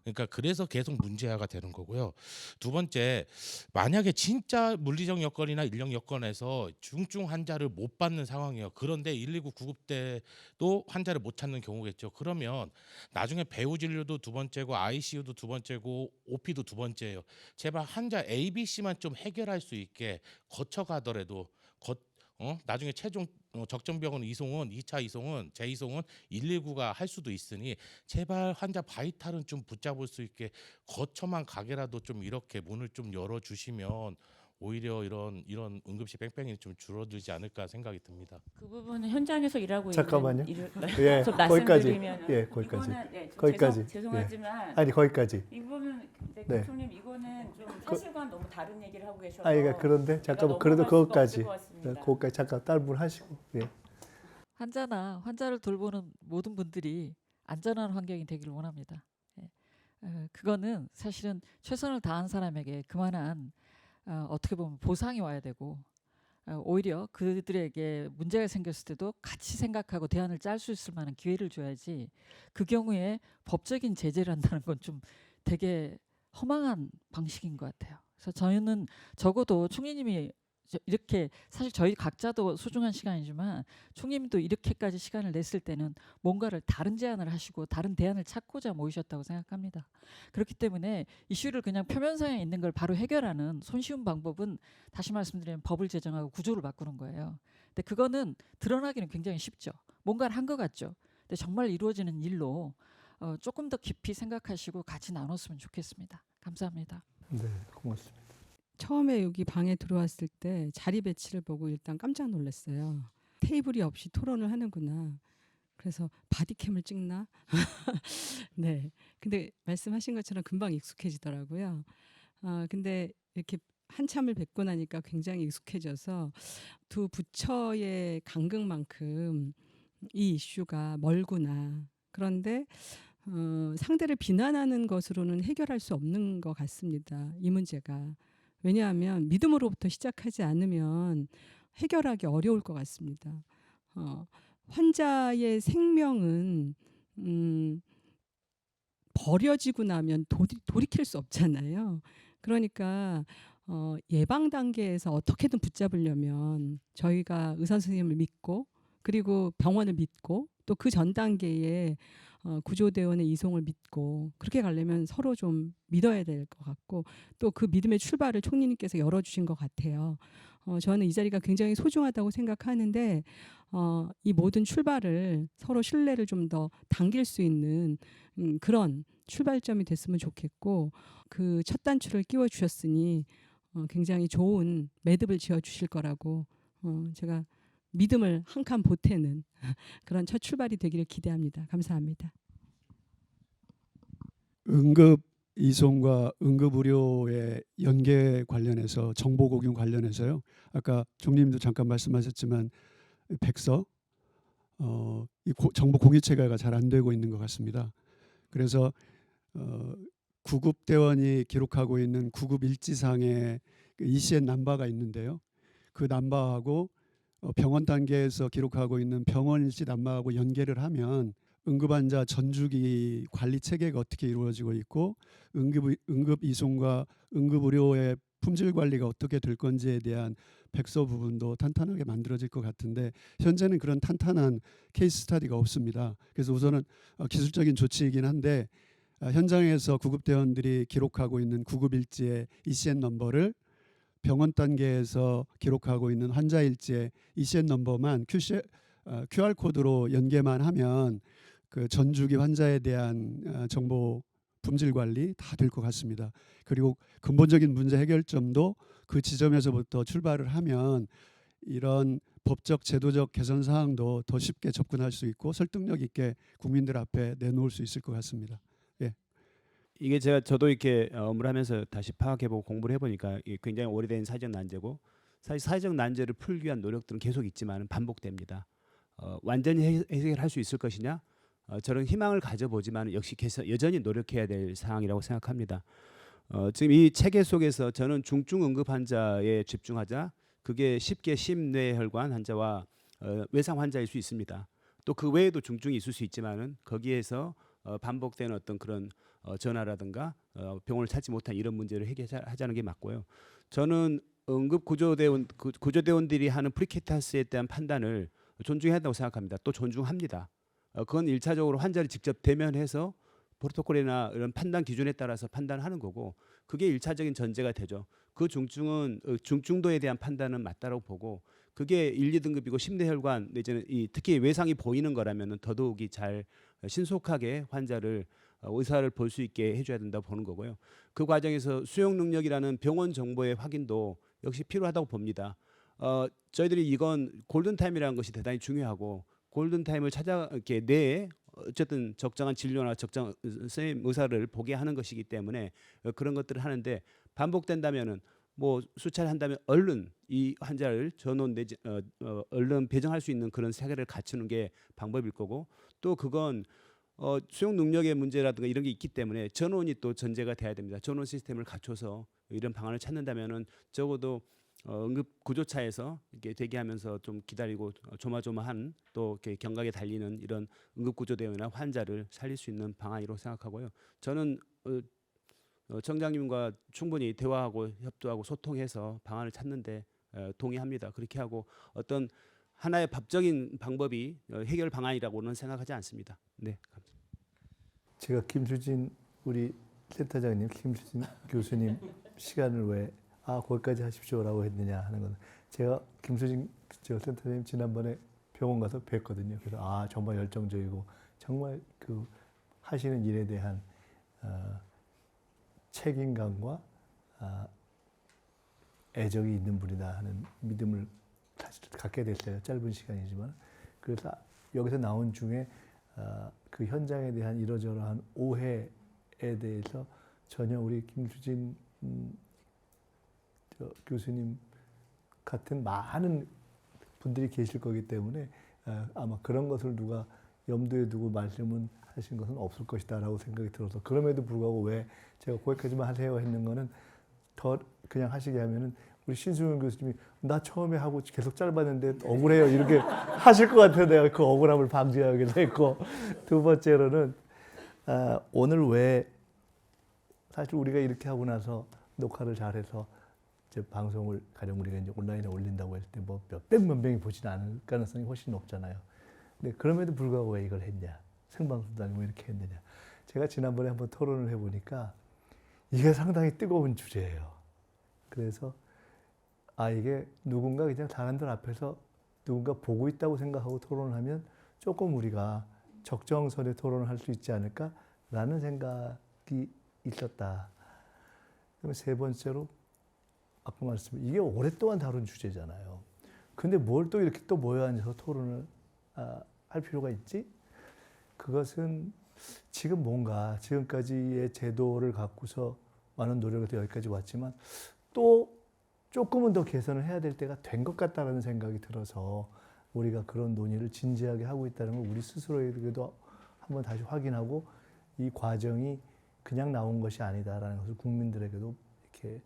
S6: 그러니까 그래서 계속 문제화가 되는 거고요. 두 번째, 만약에 진짜 물리적 여건이나 인력 여건에서 중증 환자를 못 받는 상황이에요. 그런데 119 구급대도 환자를 못 찾는 경우겠죠. 그러면 나중에 배후 진료도 두 번째고 ICU도 두 번째고 OP도 두 번째예요. 제발 환자 A, B, C만 좀 해결할 수 있게 거쳐가더라도 나중에 최종 적정병원 이송은 2차 이송은 재이송은 119가 할 수도 있으니 제발 환자 바이탈은 좀 붙잡을 수 있게 거쳐만 가게라도 좀 이렇게 문을 좀 열어주시면 오히려 이런 응급실 뺑뺑이 좀 줄어들지 않을까 생각이 듭니다.
S3: 그 부분은 현장에서 일하고
S1: 잠깐만요.
S3: 있는
S1: 예, 거기까지.
S3: 말씀드리면
S1: 예, 거기까지.
S3: 이거는
S1: 거기까지.
S3: 죄송하지만
S1: 아니 거기까지.
S3: 이 부분은
S1: 네.
S3: 교수님 이거는 좀 사실과는 너무 다른 얘기를 하고 계셔서
S1: 그러니까 그런데 잠깐만 그래도 그것까지. 그것까지 잠깐 딸분 하시고. 예.
S9: 환자나 환자를 돌보는 모든 분들이 안전한 환경이 되기를 원합니다. 예. 그거는 사실은 최선을 다한 사람에게 그만한 어떻게 보면 보상이 와야 되고 오히려 그들에게 문제가 생겼을 때도 같이 생각하고 대안을 짤 수 있을 만한 기회를 줘야지 그 경우에 법적인 제재를 한다는 건 좀 되게 허망한 방식인 것 같아요. 그래서 저희는 적어도 총리님이 이렇게 사실 저희 각자도 소중한 시간이지만 총리님도 이렇게까지 시간을 냈을 때는 뭔가를 다른 제안을 하시고 다른 대안을 찾고자 모이셨다고 생각합니다. 그렇기 때문에 이슈를 그냥 표면상에 있는 걸 바로 해결하는 손쉬운 방법은 다시 말씀드리면 법을 제정하고 구조를 바꾸는 거예요. 근데 그거는 드러나기는 굉장히 쉽죠. 뭔가를 한 것 같죠. 근데 정말 이루어지는 일로 조금 더 깊이 생각하시고 같이 나눴으면 좋겠습니다. 감사합니다.
S1: 네, 고맙습니다.
S8: 처음에 여기 방에 들어왔을 때 자리 배치를 보고 일단 깜짝 놀랐어요. 테이블이 없이 토론을 하는구나. 그래서 바디캠을 찍나? 네. 근데 말씀하신 것처럼 금방 익숙해지더라고요. 근데 이렇게 한참을 뵙고 나니까 굉장히 익숙해져서 두 부처의 간극만큼 이 이슈가 멀구나. 그런데 상대를 비난하는 것으로는 해결할 수 없는 것 같습니다. 이 문제가. 왜냐하면 믿음으로부터 시작하지 않으면 해결하기 어려울 것 같습니다. 환자의 생명은 버려지고 나면 돌이킬 수 없잖아요. 그러니까 예방 단계에서 어떻게든 붙잡으려면 저희가 의사 선생님을 믿고 그리고 병원을 믿고 또 그 전 단계에 구조대원의 이송을 믿고 그렇게 가려면 서로 좀 믿어야 될 것 같고 또 그 믿음의 출발을 총리님께서 열어주신 것 같아요. 저는 이 자리가 굉장히 소중하다고 생각하는데 이 모든 출발을 서로 신뢰를 좀 더 당길 수 있는 그런 출발점이 됐으면 좋겠고 그 첫 단추를 끼워 주셨으니 굉장히 좋은 매듭을 지어 주실 거라고 제가 믿음을 한 칸 보태는 그런 첫 출발이 되기를 기대합니다. 감사합니다.
S4: 응급 이송과 응급 의료의 연계 관련해서 정보 공유 관련해서요. 아까 총리님도 잠깐 말씀하셨지만 백서 이 정보 공유 체계가 잘 안 되고 있는 것 같습니다. 그래서 구급대원이 기록하고 있는 구급 일지상의 그 ECN 넘버가 있는데요. 그 넘버하고 병원 단계에서 기록하고 있는 병원 일지 넘버하고 연계를 하면 응급환자 전주기 관리 체계가 어떻게 이루어지고 있고 응급 이송과 응급 의료의 품질 관리가 어떻게 될 건지에 대한 백서 부분도 탄탄하게 만들어질 것 같은데 현재는 그런 탄탄한 케이스 스터디가 없습니다. 그래서 우선은 기술적인 조치이긴 한데 현장에서 구급대원들이 기록하고 있는 구급일지의 ECN 넘버를 병원 단계에서 기록하고 있는 환자 일지의 ECN 넘버만 QR코드로 연계만 하면 그 전주기 환자에 대한 정보 품질 관리 다 될 것 같습니다. 그리고 근본적인 문제 해결점도 그 지점에서부터 출발을 하면 이런 법적 제도적 개선 사항도 더 쉽게 접근할 수 있고 설득력 있게 국민들 앞에 내놓을 수 있을 것 같습니다. 예.
S5: 이게 저도 이렇게 업무를 하면서 다시 파악해보고 공부를 해보니까 이게 굉장히 오래된 사회적 난제고 사실 사회적 난제를 풀기 위한 노력들은 계속 있지만 반복됩니다. 완전히 해결할 수 있을 것이냐? 저는 희망을 가져보지만 역시 여전히 노력해야 될 상황이라고 생각합니다. 지금 이 체계 속에서 저는 중증 응급 환자에 집중하자. 그게 쉽게 심뇌혈관 환자와 외상 환자일 수 있습니다. 또 그 외에도 중증이 있을 수 있지만은 거기에서 반복되는 어떤 그런 전화라든가 병원을 찾지 못한 이런 문제를 해결하자는 게 맞고요. 저는 응급 구조대원들이 하는 프리케타스에 대한 판단을 존중해야 한다고 생각합니다. 또 존중합니다. 그건 1차적으로 환자를 직접 대면해서 프로토콜이나 이런 판단 기준에 따라서 판단하는 거고 그게 1차적인 전제가 되죠. 그 중증은 중증도에 대한 판단은 맞다라고 보고 그게 1, 2등급이고 심뇌혈관 내지는 특히 외상이 보이는 거라면 더더욱이 잘 신속하게 환자를 의사를 볼 수 있게 해줘야 된다고 보는 거고요. 그 과정에서 수용 능력이라는 병원 정보의 확인도 역시 필요하다고 봅니다. 저희들이 이건 골든타임이라는 것이 대단히 중요하고 골든타임을 이렇게 내에 어쨌든 적정한 진료나 적정한 선생님 의사를 보게 하는 것이기 때문에 그런 것들을 하는데 반복된다면은 뭐 수차례 한다면 얼른 이 환자를 전원 내지 얼른 배정할 수 있는 그런 체계를 갖추는 게 방법일 거고 또 그건 수용 능력의 문제라든가 이런 게 있기 때문에 전원이 또 전제가 돼야 됩니다. 전원 시스템을 갖춰서 이런 방안을 찾는다면은 적어도 응급 구조차에서 이렇게 대기하면서 좀 기다리고 조마조마한 또 이렇게 경각에 달리는 이런 응급 구조대원이나 환자를 살릴 수 있는 방안이라고 생각하고요. 저는 청장님과 충분히 대화하고 협조하고 소통해서 방안을 찾는데 동의합니다. 그렇게 하고 어떤 하나의 법적인 방법이 해결 방안이라고는 생각하지 않습니다. 네, 감사합니다.
S1: 제가 김수진 우리 센터장님, 김수진 교수님 시간을 왜 거기까지 하십시오라고 했느냐 하는 건 제가 김수진 센터장님 지난번에 병원 가서 뵀거든요. 그래서 정말 열정적이고 정말 그 하시는 일에 대한 책임감과 애정이 있는 분이다 하는 믿음을 사실 갖게 됐어요. 짧은 시간이지만. 그래서 여기서 나온 중에 그 현장에 대한 이러저러한 오해에 대해서 전혀 우리 김수진 교수님 같은 많은 분들이 계실 거기 때문에 아마 그런 것을 누가 염두에 두고 말씀은 하신 것은 없을 것이다라고 생각이 들어서 그럼에도 불구하고 왜 제가 거기까지만 하세요 했는 거는 더 그냥 하시게 하면은 우리 신승훈 교수님이 나 처음에 하고 계속 짧았는데 억울해요 이렇게 하실 것 같아요. 내가 그 억울함을 방지하기로 했고 두 번째로는 오늘 왜 사실 우리가 이렇게 하고 나서 녹화를 잘해서 이제 방송을 가령 우리가 이제 온라인에 올린다고 했을 때 뭐 몇백만 명이 보지는 않을 가능성이 훨씬 높잖아요. 근데 그럼에도 불구하고 왜 이걸 했냐? 생방송도 아니고 이렇게 했느냐? 제가 지난번에 한번 토론을 해보니까 이게 상당히 뜨거운 주제예요. 그래서 이게 누군가 그냥 사람들 앞에서 누군가 보고 있다고 생각하고 토론을 하면 조금 우리가 적정선에 토론을 할 수 있지 않을까라는 생각이 있었다. 그다음에 세 번째로 아까 말씀드린 이게 오랫동안 다룬 주제잖아요. 근데 뭘 또 이렇게 또 모여 앉아서 토론을 할 필요가 있지? 그것은 지금 뭔가 지금까지의 제도를 갖고서 많은 노력을 해서 여기까지 왔지만 또 조금은 더 개선을 해야 될 때가 된 것 같다는 생각이 들어서 우리가 그런 논의를 진지하게 하고 있다는 걸 우리 스스로에게도 한번 다시 확인하고 이 과정이 그냥 나온 것이 아니다라는 것을 국민들에게도 이렇게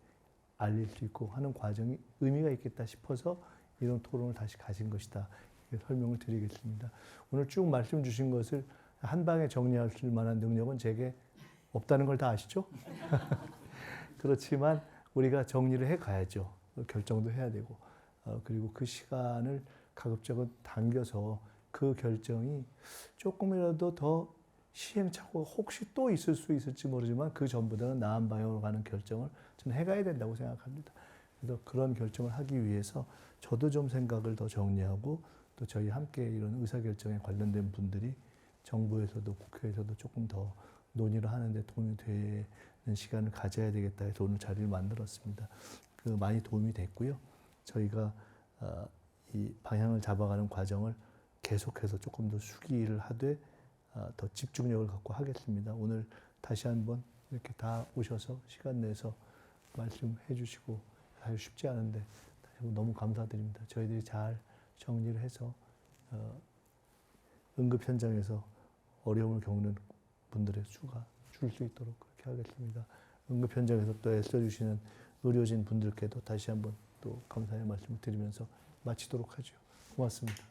S1: 알릴 수 있고 하는 과정이 의미가 있겠다 싶어서 이런 토론을 다시 가진 것이다. 이렇게 설명을 드리겠습니다. 오늘 쭉 말씀 주신 것을 한 방에 정리할 수 만한 능력은 제게 없다는 걸 다 아시죠? 그렇지만 우리가 정리를 해 가야죠. 결정도 해야 되고 그리고 그 시간을 가급적은 당겨서 그 결정이 조금이라도 더 시행착오가 혹시 또 있을 수 있을지 모르지만 그 전보다는 나은 방향으로 가는 결정을 저는 해가야 된다고 생각합니다. 그래서 그런 결정을 하기 위해서 저도 좀 생각을 더 정리하고 또 저희 함께 이런 의사결정에 관련된 분들이 정부에서도 국회에서도 조금 더 논의를 하는데 도움이 되는 시간을 가져야 되겠다 해서 오늘 자리를 만들었습니다. 그 많이 도움이 됐고요. 저희가 이 방향을 잡아가는 과정을 계속해서 조금 더 수기를 하되 더 집중력을 갖고 하겠습니다. 오늘 다시 한번 이렇게 다 오셔서 시간 내서 말씀해 주시고 사실 쉽지 않은데 다시 한번 너무 감사드립니다. 저희들이 잘 정리를 해서 응급 현장에서 어려움을 겪는 분들의 수가 줄 수 있도록 그렇게 하겠습니다. 응급 현장에서 또 애써주시는 의료진 분들께도 다시 한번 또 감사의 말씀을 드리면서 마치도록 하죠. 고맙습니다.